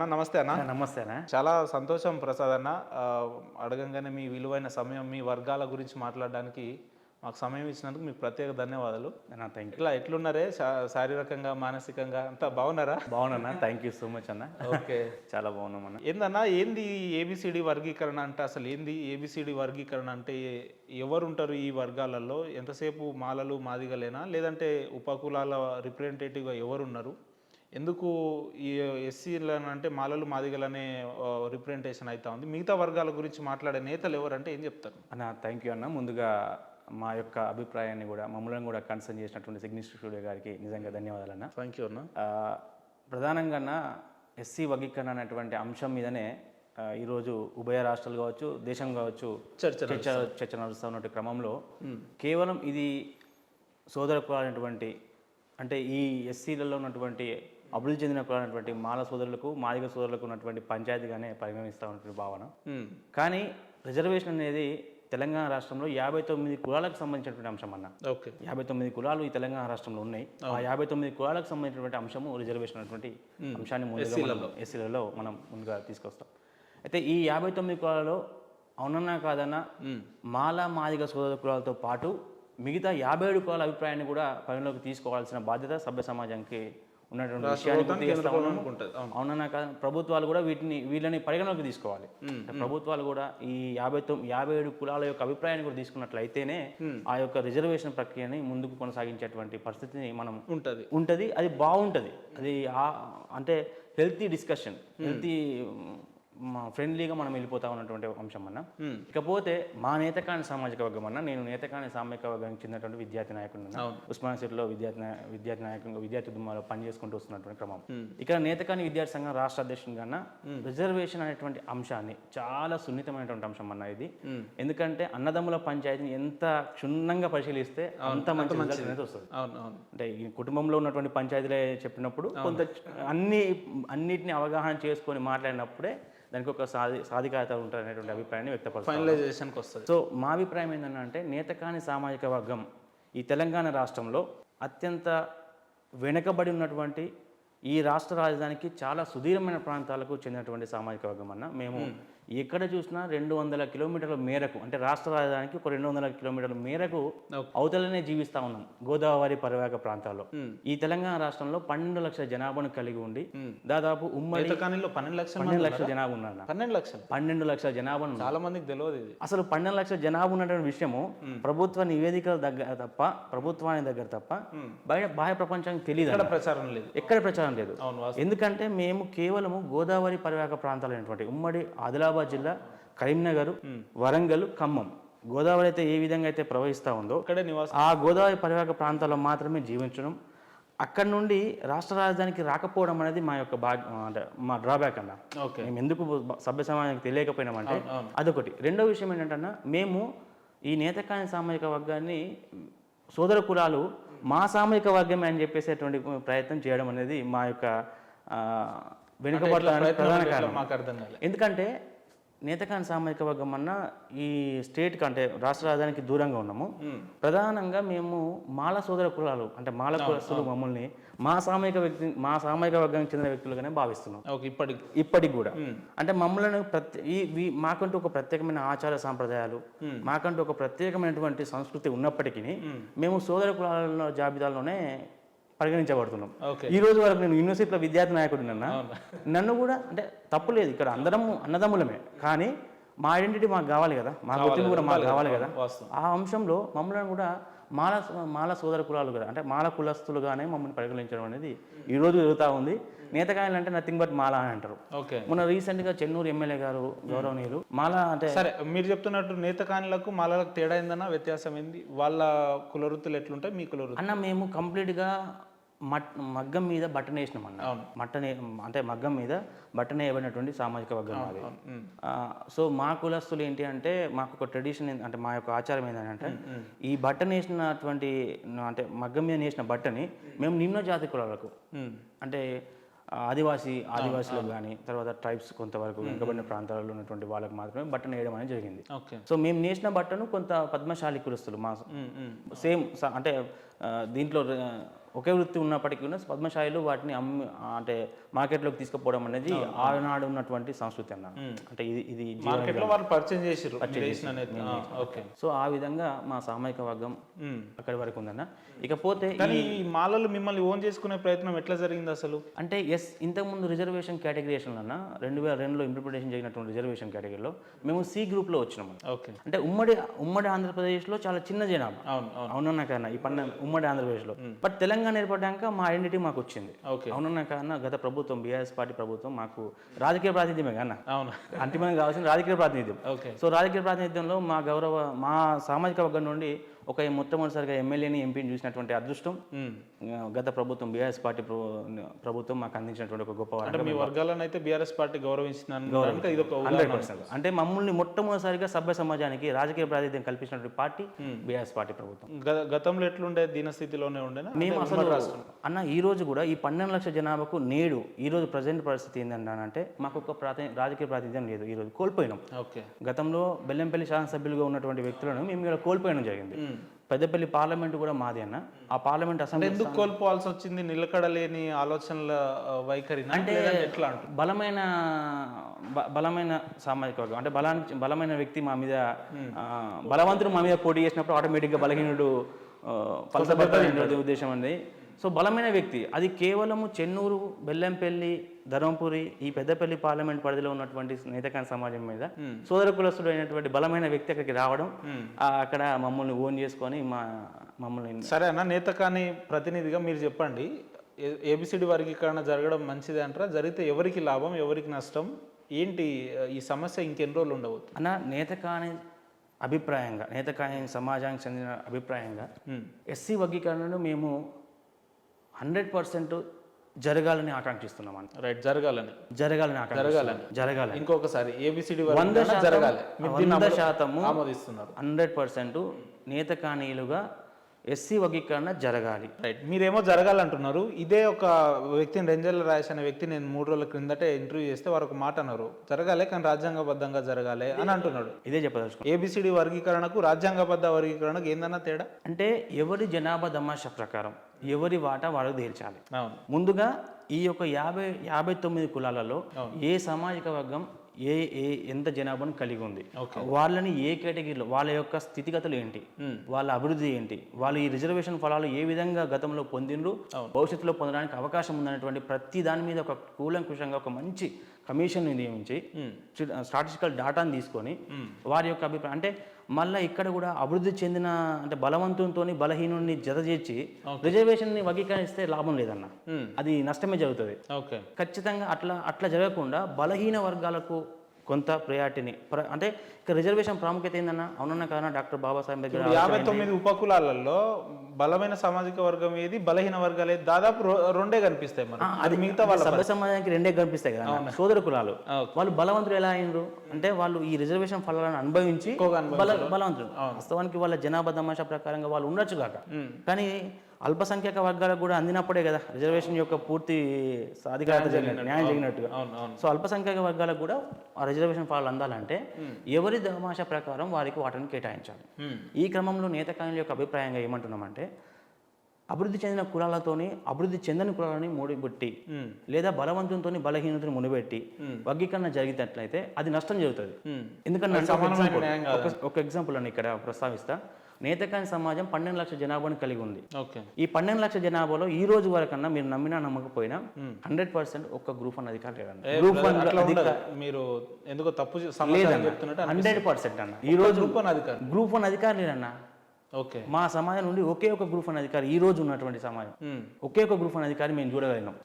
అన్న నమస్తే అన్న. నమస్తే అన్న. చాలా సంతోషం ప్రసాద్ అన్న. అడగంగానే మీ విలువైన సమయం, మీ వర్గాల గురించి మాట్లాడడానికి మాకు సమయం ఇచ్చినందుకు మీకు ప్రత్యేక ధన్యవాదాలు. Thank you. ఇట్లా ఎట్లున్నారే శారీరకంగా, మానసికంగా అంతా బాగున్నారా? బాగున్నా, థ్యాంక్ యూ సో మచ్ అన్న. ఓకే, చాలా బాగున్నాం అన్న. ఏందన్నా ఏంది ఏబిసిడి వర్గీకరణ అంటే? అసలు ఏంది ఏబిసిడి వర్గీకరణ అంటే? ఎవరు ఉంటారు ఈ వర్గాలలో? ఎంతసేపు మాలలు మాదిగలేనా, లేదంటే ఉపకులాల రిప్రజెంటేటివ్గా ఎవరు ఉన్నారు? ఎందుకు ఈ ఎస్సీలను అంటే మాలలు మాదిగలనే రిప్రజెంటేషన్ అవుతా ఉంది? మిగతా వర్గాల గురించి మాట్లాడే నేతలు ఎవరంటే ఏం చెప్తారు అన్న? థ్యాంక్ యూ అన్న. ముందుగా మా యొక్క అభిప్రాయాన్ని కూడా మమ్మల్ని కూడా కన్సర్న్ చేసినటువంటి సిగ్నేచర్ స్టూడియో గారికి నిజంగా ధన్యవాదాలు అన్న. థ్యాంక్ యూ అన్న. ప్రధానంగా అన్న ఎస్సీ వర్గీకరణ అనేటువంటి అంశం మీదనే ఈరోజు ఉభయ రాష్ట్రాలు కావచ్చు, దేశం కావచ్చు చర్చ నడుస్తూ ఉన్నటువంటి క్రమంలో కేవలం ఇది సోదర కులాలైనటువంటి, అంటే ఈ ఎస్సీలలో ఉన్నటువంటి అభివృద్ధి చెందిన కులాలైనటువంటి మాల సోదరులకు, మాదిగ సోదరులకు ఉన్నటువంటి పంచాయతీగానే పరిగణిస్తూ ఉన్నటువంటి భావన. కానీ రిజర్వేషన్ అనేది తెలంగాణ రాష్ట్రంలో 59 కులాలకు సంబంధించినటువంటి అంశం అన్న. ఓకే, 59 కులాలు ఈ తెలంగాణ రాష్ట్రంలో ఉన్నాయి. ఆ 59 కులాలకు సంబంధించినటువంటి అంశము రిజర్వేషన్ అనేటువంటి అంశాన్ని ఎస్సీలలో మనం ముందుగా తీసుకొస్తాం. అయితే ఈ 59 కులాలలో అవునన్నా కాదన్నా మాల మాదిగ సోదర కులాలతో పాటు మిగతా 57 కులాల అభిప్రాయాన్ని కూడా పరిగణలోకి తీసుకోవాల్సిన బాధ్యత సభ్య సమాజానికి ఉన్నటువంటి విషయాన్ని అవునన్నా కాదు, ప్రభుత్వాలు కూడా వీళ్ళని పరిగణలోకి తీసుకోవాలి. ప్రభుత్వాలు కూడా ఈ 57 కులాల యొక్క అభిప్రాయాన్ని కూడా తీసుకున్నట్లయితేనే ఆ యొక్క రిజర్వేషన్ ప్రక్రియని ముందుకు కొనసాగించేటువంటి పరిస్థితిని మనం ఉంటది. అది బాగుంటది. అది అంటే హెల్తీ డిస్కషన్, హెల్తీ ఫ్రెండ్లీగా మనం వెళ్ళిపోతా ఉన్నటువంటి అంశం అన్న. ఇకపోతే మా నేతకాని సామాజిక వర్గం అన్న, నేను నేతకాని సామాజిక వర్గానికి చెందినటువంటి విద్యార్థి నాయకుడు అన్న. ఉస్మానియా సిటీలో విద్యార్థి నాయకుడు, విద్యార్థి ఉద్యమాల్లో పనిచేసుకుంటూ వస్తున్నటువంటి క్రమం. ఇక్కడ నేతకాని విద్యార్థి సంఘం రాష్ట్ర అధ్యక్షునిగా అన్న, రిజర్వేషన్ అనేటువంటి అంశాన్ని చాలా సున్నితమైనటువంటి అంశం అన్న ఇది. ఎందుకంటే అన్నదమ్ముల పంచాయతీని ఎంత క్షుణ్ణంగా పరిశీలిస్తే అంత మంచి రిజల్ట్ అనేది వస్తుంది. అంటే ఈ కుటుంబంలో ఉన్నటువంటి పంచాయతీలే చెప్పినప్పుడు కొంత అన్నిటిని అవగాహన చేసుకొని మాట్లాడినప్పుడే దానికి ఒక సాధికారత ఉంటుంది అనేటువంటి అభిప్రాయాన్ని వ్యక్తపరచాలి వస్తుంది. సో మా అభిప్రాయం ఏంటంటే నేతకాని సామాజిక వర్గం ఈ తెలంగాణ రాష్ట్రంలో అత్యంత వెనుకబడి ఉన్నటువంటి, ఈ రాష్ట్ర రాజధానికి చాలా సుదీర్ఘమైన ప్రాంతాలకు చెందినటువంటి సామాజిక వర్గం అన్న. మేము ఎక్కడ చూసినా 200 కిలోమీటర్ల మేరకు, అంటే రాష్ట్ర రాజధానికి ఒక 200 కిలోమీటర్ల మేరకు అవతలనే జీవిస్తా ఉన్నాం, గోదావరి పరివాహక ప్రాంతాల్లో. ఈ తెలంగాణ రాష్ట్రంలో 12 లక్షల జనాభాను కలిగి ఉండి దాదాపు ఉమ్మడి 12 లక్షల జనాభా ఉన్నారు. 12 లక్షల జనాభా చాలా మందికి తెలియదు. అసలు 12 లక్షల జనాభా ఉన్నటువంటి విషయము ప్రభుత్వ నివేదికల దగ్గర తప్ప, ప్రభుత్వానికి దగ్గర తప్ప బాహ్య ప్రపంచానికి తెలియదు. ఎక్కడ ప్రచారం లేదు. ఎందుకంటే మేము కేవలము గోదావరి పరివాహక ప్రాంతాలైనటువంటి ఉమ్మడి ఆదిలాబాద్ జిల్లా, కరీంనగర్, వరంగల్, ఖమ్మం, గోదావరి అయితే ఏ విధంగా అయితే ప్రవహిస్తూ ఉందో ఆ గోదావరి పరివాహక ప్రాంతాల్లో మాత్రమే జీవించడం, అక్కడ నుండి రాష్ట్ర రాజధానికి రాకపోవడం అనేది మా యొక్క అంటే మా డ్రాబ్యాక్ అన్న. మేము ఎందుకు సభ్య సమాజానికి తెలియకపోయినామంటే అదొకటి. రెండో విషయం ఏంటంటే మేము ఈ నేతకాని సామాజిక వర్గాన్ని సోదర కులాలు మా సామాజిక వర్గమే అని చెప్పేసేటువంటి ప్రయత్నం చేయడం అనేది మా యొక్క వెనుకబడడానికి ప్రధాన కారణం. ఎందుకంటే నేతకాని సామాజిక వర్గం అన్న ఈ స్టేట్ కంటే రాష్ట్ర రాజధానికి దూరంగా ఉన్నాము. ప్రధానంగా మేము మాల సోదర కులాలు, అంటే మాల కులస్తులు మమ్మల్ని మా సామాజిక వర్గానికి చెందిన వ్యక్తులుగానే భావిస్తున్నాం ఇప్పటికి కూడా. అంటే మమ్మల్ని మాకంటూ ఒక ప్రత్యేకమైన ఆచార సాంప్రదాయాలు, మాకంటూ ఒక ప్రత్యేకమైనటువంటి సంస్కృతి ఉన్నప్పటికీ మేము సోదర కులాల జాబితాలోనే పరిగణించబడుతున్నాం. ఈ రోజు వరకు నేను యూనివర్సిటీలో విద్యార్థి నాయకుడు నన్ను కూడా, అంటే తప్పులేదు, ఇక్కడ అందరం అన్నదమ్ములమే, కానీ మా ఐడెంటిటీ మాకు కావాలి కదా, మా గుర్తింపు కూడా మాకు కావాలి కదా. ఆ అంశంలో మమ్మల్ని కూడా మాల సోదర కులాలు కదా, అంటే మాల కులస్తులుగానే మమ్మల్ని పరిగణించడం అనేది ఈ రోజు జరుగుతూ ఉంది. నేతకాయలు అంటే నథింగ్ బట్ మాల అని అంటారు. మొన్న రీసెంట్ గా చెన్నూరు ఎమ్మెల్యే గారు గౌరవనీయులు మాల అంటే, సరే మీరు చెప్తున్నట్టు నేతకానులకు మాలలకు తేడా ఏందన్నా? వ్యత్యాసం ఏంది? వాళ్ళ కులవృత్తులు ఎట్లుంటాయి, మీ కులవృత్తులు? అన్న మేము కంప్లీట్ గా మగ్గం మీద బట్టన వేసినాం అన్న. అంటే మగ్గం మీద బట్టన వేయబడినటువంటి సామాజిక వర్గం అది. సో మా కులస్తులు ఏంటి అంటే, మాకు ఒక ట్రెడిషన్, అంటే మా యొక్క ఆచారం ఏంటంటే, ఈ బట్టన వేసినటువంటి, అంటే మగ్గం మీద వేసిన బట్టని మేము నిమ్న జాతి కులాలకు, అంటే ఆదివాసీలకు కానీ, తర్వాత ట్రైబ్స్ కొంతవరకు వెనుకబడిన ప్రాంతాలలో ఉన్నటువంటి వాళ్ళకి మాత్రమే బట్టను వేయడం అనేది జరిగింది. సో మేము నేసిన బట్టను కొంత పద్మశాలి కులస్తులు, మా సేమ్ అంటే దీంట్లో ఒకే వృత్తి ఉన్నప్పటికీ కూడా పద్మశాలిలు వాటిని అంటే మార్కెట్లోకి తీసుకుపోవడం అనేది ఆనాడు ఉన్నటువంటి సంస్కృతి అన్న. అంటే ఇది మార్కెట్లో వాళ్ళు పర్చేజ్ చేసారు. ఓకే. సో ఆ విధంగా మా సామాజిక వర్గం అక్కడి వరకు ఉందన్న. ఇకపోతే కానీ ఈ మాలలు మిమ్మల్ని ఓన్ చేసుకునే ప్రయత్నం ఎట్లా జరిగింది అసలు? అంటే ఇంతకుముందు రిజర్వేషన్ కేటగిరీషన్ అన్న 2002లో ఇంప్లిమెంటేషన్ జరిగినటువంటి రిజర్వేషన్ కేటగిరీలో మేము సి గ్రూప్లో వచ్చినాము. ఓకే. అంటే ఉమ్మడి ఆంధ్రప్రదేశ్లో చాలా చిన్న జనాభా. అవునన్నా కన్నా ఈ ఉమ్మడి ఆంధ్రప్రదేశ్లో. బట్ తెలంగాణ ఏర్పడ్డాక మా ఐడెంటిటీ మాకు వచ్చింది. అవునన్నా కన్నా గత ప్రభుత్వం బీఆర్ఎస్ పార్టీ ప్రభుత్వం మాకు రాజకీయ ప్రాతినిధ్యమే కన్నా. అవును. అంతిమంగా కావాల్సిన రాజకీయ ప్రాతినిధ్యం. సో రాజకీయ ప్రాతినిధ్యంలో మా సామాజిక వర్గం నుండి ఒక మొట్టమొదటిసారిగా ఎమ్మెల్యేని ఎంపీని చూసినటువంటి అదృష్టం గత ప్రభుత్వం బీఆర్ఎస్ పార్టీ ప్రభుత్వం మాకు అందించినటువంటి ఒక గొప్ప అంటే మీ వర్గాలను అయితే బీఆర్ఎస్ పార్టీ గౌరవించిన 100%. అంటే మమ్మల్ని మొట్టమొదటిసారిగా సభ్య సమాజానికి రాజకీయ ప్రాతినిధ్యం కల్పించినటువంటి పార్టీ బీఆర్ఎస్ పార్టీ ప్రభుత్వం. గతంలో ఎట్లుండే దీనస్థితిలోనే ఉండేనా? మేము అసలు అన్న ఈ రోజు కూడా ఈ 12 లక్షల జనాభాకు నేడు ఈ రోజు ప్రజెంట్ పరిస్థితి ఏంటంటే మాకు ఒక రాజకీయ ప్రాతినిధ్యం లేదు. ఈ రోజు కోల్పోయినాం. ఓకే. గతంలో బెల్లంపల్లి శాసనసభ్యులుగా ఉన్నటువంటి వ్యక్తులను మేము ఇక్కడ కోల్పోయడం జరిగింది. పెద్దపల్లి పార్లమెంట్ కూడా మాది అన్న. ఆ పార్లమెంట్ అసెంబ్లీ ఎందుకు కోల్పోవాల్సి వచ్చింది? నిలకడలేని ఆలోచనల వైఖరి అంటే ఎట్లా? బలమైన సామాజిక వర్గం అంటే బలమైన వ్యక్తి మా మీద బలవంతుడు మా మీద పోటీ చేసినప్పుడు ఆటోమేటిక్గా బలహీనుడు పలసబడ్డ ఉద్దేశం అండి. సో బలమైన వ్యక్తి అది కేవలము చెన్నూరు, బెల్లంపల్లి, ధర్మపురి ఈ పెద్దపల్లి పార్లమెంట్ పరిధిలో ఉన్నటువంటి నేతకాని సమాజం మీద సోదర కులస్తుడు అయినటువంటి బలమైన వ్యక్తి అక్కడికి రావడం, అక్కడ మమ్మల్ని ఓన్ చేసుకొని మమ్మల్ని. సరే అన్న, నేతకాని ప్రతినిధిగా మీరు చెప్పండి, ఏబిసిడి వర్గీకరణ జరగడం మంచిది అంటారా? జరిగితే ఎవరికి లాభం, ఎవరికి నష్టం, ఏంటి ఈ సమస్య ఇంకెన్ని రోజులు ఉండవచ్చు అన్న? నేతకాని సమాజానికి చెందిన అభిప్రాయంగా ఎస్సీ వర్గీకరణను మేము 100% జరగాలని ఆకాంక్షిస్తున్నాం అన్న. రైట్. జరగాలని ఇంకొకసారి ఏబిసిడి 100% ఆమోదిస్తున్నారు. 100% నేతకానీలుగా ఎస్సీ వర్గీకరణ జరగాలి. రైట్. మీరేమో జరగాలంటున్నారు. ఇదే ఒక వ్యక్తిని రెంజల్ల రాయస్ అనే వ్యక్తి నేను 3 రోజుల క్రిందటే ఇంటర్వ్యూ చేస్తే వారు ఒక మాట అన్నారు, జరగాలి కానీ రాజ్యాంగబద్ధంగా జరగాలి అని అంటున్నాడు. ఇదే చెప్పదలుచుకో. ఏబిసిడి వర్గీకరణకు రాజ్యాంగబద్ధ వర్గీకరణకు ఏందన్నా తేడా? అంటే ఎవరి జనాభా దమాషా ప్రకారం ఎవరి వాటా వారు తీర్చాలి. ముందుగా ఈ యొక్క 59 కులాలలో ఏ సామాజిక వర్గం ఎంత జనాభాను కలిగి ఉంది, వాళ్ళని ఏ కేటగిరీలో, వాళ్ళ యొక్క స్థితిగతులు ఏంటి, వాళ్ళ అభివృద్ధి ఏంటి, వాళ్ళు ఈ రిజర్వేషన్ ఫలాలు ఏ విధంగా గతంలో పొందిండ్రు, భవిష్యత్తులో పొందడానికి అవకాశం ఉందనేటువంటి ప్రతి దాని మీద ఒక కూలంకుషంగా ఒక మంచి కమిషన్ నియమించి స్టాటిస్టికల్ డాటాను తీసుకొని వారి యొక్క అభిప్రాయం అంటే మళ్ళీ ఇక్కడ కూడా అభివృద్ధి చెందిన అంటే బలవంతునితో బలహీనుని జత చేర్చి రిజర్వేషన్ ని వర్గీకరిస్తే లాభం లేదన్న, అది నష్టమే జరుగుతుంది. ఖచ్చితంగా అట్లా జరగకుండా బలహీన వర్గాలకు కొంత ప్రయారిటీని అంటే ఇక్కడ రిజర్వేషన్ ప్రాముఖ్యత ఏందన్నా? అవునన్నా కదా డాక్టర్ బాబాసాహెబ్ దగ్గర 59 ఉపకులాలలో బలమైన సామాజిక వర్గం ఏది, బలహీన వర్గాలు ఏది? దాదాపు 2 కనిపిస్తాయి. అది మిగతా వాళ్ళ సభ్య సమాజానికి 2 కనిపిస్తాయి కదా. సోదర కులాలు వాళ్ళు బలవంతులు ఎలా అయినరు అంటే వాళ్ళు ఈ రిజర్వేషన్ ఫలాలను అనుభవించి బలవంతులు. వాస్తవానికి వాళ్ళ జనాభా దమాషా ప్రకారంగా వాళ్ళు ఉండొచ్చు కాక, కానీ అల్పసంఖ్యాక వర్గాలకు కూడా అందినప్పుడే కదా రిజర్వేషన్ యొక్క పూర్తి సాధికారత జరిగినట్టు, న్యాయం జరిగినట్టుగా. సో అల్పసంఖ్యాక వర్గాలకు కూడా ఆ రిజర్వేషన్ ఫలాలు అందాలంటే ఎవరి దమాషా ప్రకారం వారికి వాటిని కేటాయించాలి. ఈ క్రమంలో నేతకానుల యొక్క అభిప్రాయంగా ఏమంటున్నామంటే అభివృద్ధి చెందిన కులాలతోని అభివృద్ధి చెందని కులాలని ముడిపెట్టి లేదా బలవంతునితో బలహీనతను మునిపెట్టి వర్గీకరణ జరిగినట్లయితే అది నష్టం జరుగుతుంది. ఎందుకంటే ఒక ఎగ్జాంపుల్ అని ఇక్కడ ప్రస్తావిస్తా. నేతకాని సమాజం 12 లక్షల జనాభాను కలిగి ఉంది. ఈ 12 లక్షల జనాభాలో ఈ రోజు వరకన్నా మీరు నమ్మినా నమ్మకపోయినా 100% ఒక్క గ్రూప్ వన్ అధికారులు లేదన్న. మీరు ఎందుకో తప్పు 100% అన్న ఈ రోజు గ్రూప్ వన్ అధికారులు లేదన్న. మా సమాజం నుండి ఒకే ఒక గ్రూప్ వన్ అధికారి ఈ రోజు ఉన్నటువంటి సమాజం ఒకే ఒక గ్రూప్ వన్ అధికారి మేము చూడగలిగినాం.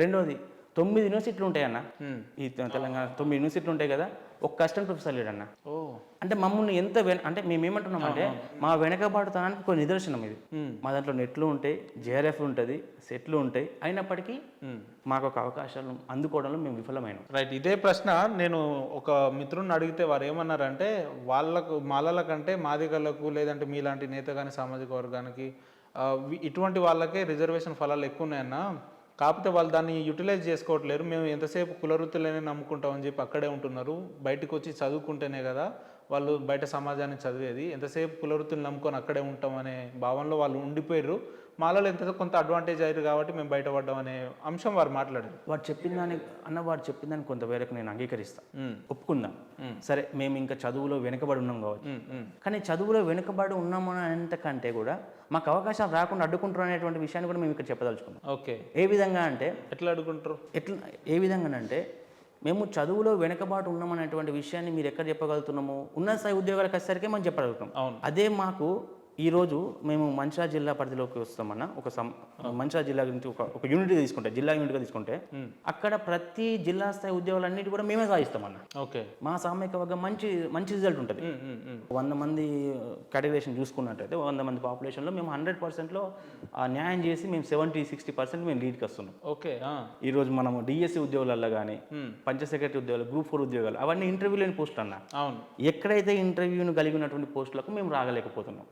రెండోది 9 యూనివర్సిటీలు ఉంటాయన్న ఈ తెలంగాణ 9 యూనివర్సిటీలు ఉంటాయి కదా, ఒక అసిస్టెంట్ ప్రొఫెసర్ లేడన్న. అంటే మమ్మల్ని ఎంత అంటే మేమేమంటున్నామంటే మా వెనకబాటుతనానికి ఒక నిదర్శనం ఇది. మా దాంట్లో నెట్లు ఉంటాయి, జేఆర్ఎఫ్ ఉంటుంది, సెట్లు ఉంటాయి, అయినప్పటికీ మాకు ఒక అవకాశాలు అందుకోవడంలో మేము విఫలమైనాం. రైట్. ఇదే ప్రశ్న నేను ఒక మిత్రుడిని అడిగితే వారు ఏమన్నారంటే వాళ్ళకు మాలల కంటే మాదిగలకు లేదంటే మీలాంటి నేత కానీ సామాజిక వర్గానికి ఇటువంటి వాళ్ళకే రిజర్వేషన్ ఫలాలు ఎక్కువ ఉన్నాయన్న, కాకపోతే వాళ్ళు దాన్ని యూటిలైజ్ చేసుకోవట్లేరు, మేము ఎంతసేపు కులవృత్తులనే నమ్ముకుంటామని చెప్పి అక్కడే ఉంటున్నారు, బయటకు వచ్చి చదువుకుంటేనే కదా వాళ్ళు బయట సమాజాన్ని చదివేది, ఎంతసేపు కులవృత్తులు నమ్ముకొని అక్కడే ఉంటామనే భావనలో వాళ్ళు ఉండిపోయారు, మాలలో ఎంత కొంత అడ్వాంటేజ్ అయ్యారు కాబట్టి మేము బయటపడ్డాం అనే అంశం వారు మాట్లాడారు. వాడు చెప్పిన దానికి కొంత వేరకు నేను అంగీకరిస్తాను, ఒప్పుకుందాం. సరే మేము ఇంకా చదువులో వెనుకబడి ఉన్నాం కావచ్చు, కానీ చదువులో వెనుకబడి ఉన్నామని అంతకంటే కూడా మాకు అవకాశాలు రాకుండా అడ్డుకుంటారు అనేటువంటి విషయాన్ని కూడా మేము ఇక్కడ చెప్పదలుచుకున్నాం. ఓకే, ఏ విధంగా అంటే ఎట్లా అడుగుంటారు? ఏ విధంగానంటే మేము చదువులో వెనుకబాటు ఉన్నామనేటువంటి విషయాన్ని మీరు ఎక్కడ చెప్పగలుగుతున్నాము? ఉన్నత స్థాయి ఉద్యోగాలకు వచ్చేసరికి మనం చెప్పగలుగుతాం. అవును. అదే మాకు ఈరోజు మేము మంచిర్యాల జిల్లా పరిధిలోకి వస్తామన్న మంచిర్యాల జిల్లా గురించి ఒక యూనిట్ తీసుకుంటే, జిల్లా యూనిట్గా తీసుకుంటే అక్కడ ప్రతి జిల్లా స్థాయి ఉద్యోగాలన్నిటి కూడా మేమే సాధిస్తామన్న. ఓకే, మా సామాజిక వర్గం మంచి రిజల్ట్ ఉంటుంది. 100 మంది కేటగిరేషన్ చూసుకున్నట్టయితే 100 మంది పాపులేషన్లో మేము 100%లో న్యాయం చేసి మేము 70-60% మేము లీడ్కి వస్తున్నాం. ఓకే. ఈరోజు మనము డిఎస్సి ఉద్యోగాలలో కానీ, పంచ సెక్రటరీ ఉద్యోగాలు, గ్రూప్ 4 ఉద్యోగాలు, అవన్నీ ఇంటర్వ్యూ లేని పోస్టులు అన్న. అవును. ఎక్కడైతే ఇంటర్వ్యూను కలిగి ఉన్నటువంటి పోస్టులకు మేము రాగలేకపోతున్నాం.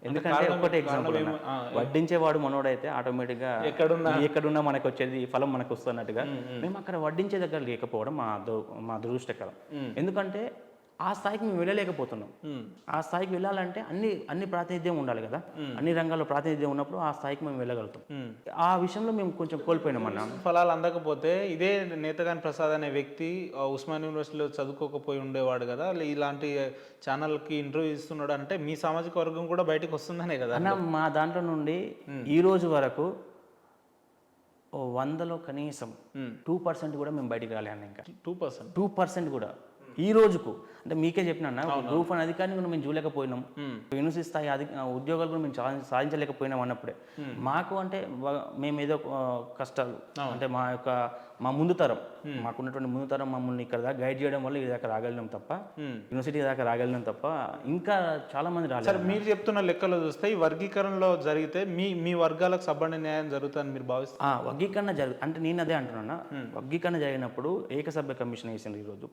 ఎందుకంటే ఒకటే ఎగ్జాంపుల్, వడ్డించేవాడు మనోడైతే ఆటోమేటిక్గా ఎక్కడున్నా మనకు వచ్చేది ఫలం మనకు వస్తున్నట్టుగా మేము అక్కడ వడ్డించే దగ్గర లేకపోవడం మా దురదృష్టకరం. ఎందుకంటే ఆ స్థాయికి మేము వెళ్ళలేకపోతున్నాం. ఆ స్థాయికి వెళ్ళాలంటే అన్ని ప్రాతినిధ్యం ఉండాలి కదా, అన్ని రంగాల్లో ప్రాతినిధ్యం ఉన్నప్పుడు ఆ స్థాయికి మేము వెళ్ళగలుగుతాం. ఆ విషయంలో మేము కొంచెం కోల్పోయినామన్నా. ఫలాలు అందకపోతే ఇదే నేతగాని ప్రసాద్ అనే వ్యక్తి ఉస్మాన్ యూనివర్సిటీలో చదువుకోకపోయి ఉండేవాడు కదా, ఇలాంటి ఛానల్కి ఇంటర్వ్యూ ఇస్తున్నాడు అంటే మీ సామాజిక వర్గం కూడా బయటకు వస్తుందనే కదా అన్న. మా దాంట్లో నుండి ఈ రోజు వరకు 100లో కనీసం 2% కూడా మేము బయటికి రాలే అన్న. ఇంకా 2% కూడా ఈ రోజుకు అంటే మీకే చెప్పినా గ్రూప్ 1 అధికారిని కూడా మేము చూడలేకపోయినాం. యూనివర్సిటీ స్థాయి ఉద్యోగాలు కూడా మేము సాధించలేకపోయినాం అన్నప్పుడే మాకు అంటే మేము ఏదో కష్టాలు అంటే మా ముందు తరం, మాకున్నటువంటి ముందు తరం మమ్మల్ని ఇక్కడ దాకా గైడ్ చేయడం వల్ల ఇది దాకా రాగలిగినాం తప్ప, యూనివర్సిటీ దాకా రాగలిగినాం తప్ప ఇంకా చాలా మంది రాలేదు. మీరు చెప్తున్న లెక్కలో చూస్తే ఈ వర్గీకరణలో జరిగితే మీ వర్గాలకు సబ్బండ న్యాయం జరుగుతుందని మీరు భావిస్తారు? వర్గీకరణ అంటే నేను అదే అంటున్నా. వర్గీకరణ జరిగినప్పుడు ఏకసభ్య కమిషన్ వేసింది ఈరోజు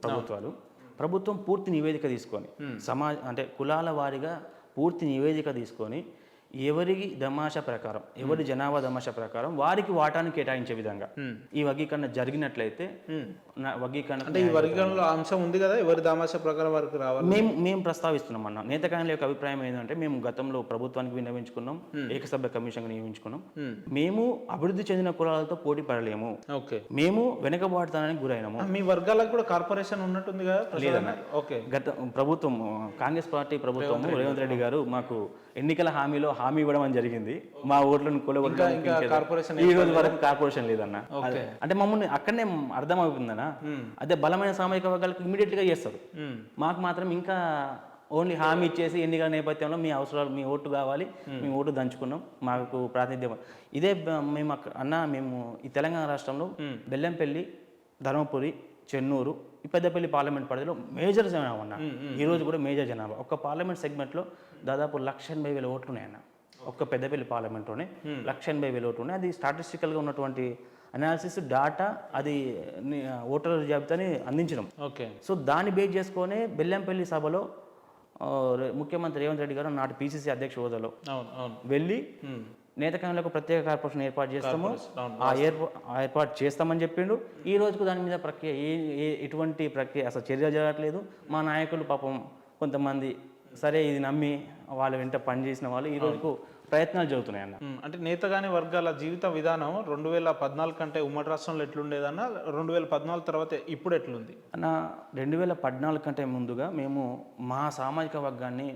ప్రభుత్వం పూర్తి నివేదిక తీసుకొని అంటే కులాల వారీగా పూర్తి నివేదిక తీసుకొని ఎవరికి దమాషా ప్రకారం, ఎవరి జనాభా దమాషా ప్రకారం వారికి వాటాను కేటాయించే విధంగా ఈ వర్గీకరణ జరిగినట్లయితే ఈ వర్గీకరణలో అంశం ఉంది కదా, ఎవరి దమాషా ప్రకారం వారికి రావాలి మేము ప్రస్తావిస్తున్నాం అన్న. నేతకానుల యొక్క అభిప్రాయం ఏంటంటే మేము గతంలో ప్రభుత్వానికి విన్నవించుకున్నాం, ఏకసభ్య కమిషన్ నియమించుకున్నాం. మేము అభివృద్ధి చెందిన కులాలతో పోటీ పడలేము, మేము వెనుకబాటుతానికి గురైనాము. మీ వర్గాలకు కూడా కార్పొరేషన్ ఉన్నట్టుంది కదా? లేదన్న. గత ప్రభుత్వం కాంగ్రెస్ పార్టీ ప్రభుత్వం రేవంత్ రెడ్డి గారు మాకు ఎన్నికల హామీ ఇవ్వడం అని జరిగింది. మా ఓట్లను కూలగొట్టడం ఈ రోజు వరకు కార్పొరేషన్ లేదన్న. అంటే మమ్మల్ని అక్కడనే అర్థమవుతుందన్న. అదే బలమైన సామాజిక వర్గాలకు ఇమీడియట్ గా చేస్తారు, మాకు మాత్రం ఇంకా ఓన్లీ హామీ ఇచ్చేసి ఎన్నికల నేపథ్యంలో మీ అవసరాలు, మీ ఓటు కావాలి, మీ ఓటు దంచుకున్నాం, మాకు ప్రాతినిధ్యం. ఇదే మేము ఈ తెలంగాణ రాష్ట్రంలో బెల్లంపల్లి, ధర్మపురి, చెన్నూరు, ఈ పెద్దపల్లి పార్లమెంట్ పరిధిలో మేజర్ జనాభా అన్న. ఈ రోజు కూడా మేజర్ జనాభా. ఒక్క పార్లమెంట్ సెగ్మెంట్లో దాదాపు 180,000 ఓట్లు ఉన్నాయన్న. ఒక్క పెద్దపల్లి పార్లమెంట్లోనే 180,000 ఓట్లు ఉన్నాయి. అది స్టాటిస్టికల్గా ఉన్నటువంటి అనాలిసిస్ డాటా, అది ఓటర్ల జాబితాని అందించడం. సో దాన్ని బేస్ చేసుకొని బెల్లంపల్లి సభలో ముఖ్యమంత్రి రేవంత్ రెడ్డి గారు నాటి పిసిసి అధ్యక్ష హోదాలో వెళ్ళి నేతకానులకు ప్రత్యేక కార్పొరేషన్ ఏర్పాటు చేస్తాము, ఏర్పాటు చేస్తామని చెప్పిండు. ఈ రోజుకు దాని మీద ప్రక్రియ ఎటువంటి ప్రక్రియ అసలు చర్య జరగట్లేదు. మా నాయకులు పాపం కొంతమంది సరే ఇది నమ్మి వాళ్ళ వెంట పనిచేసిన వాళ్ళు ఈ రోజుకు ప్రయత్నాలు జరుగుతున్నాయి అన్న. అంటే నేతగాని వర్గాల జీవిత విధానం 2014 కంటే ఉమ్మడి రాష్ట్రంలో ఎట్లుండేదన్న, 2014 తర్వాత ఇప్పుడు ఎట్లుంది అన్న? 2014 కంటే ముందుగా మేము మా సామాజిక వర్గాన్ని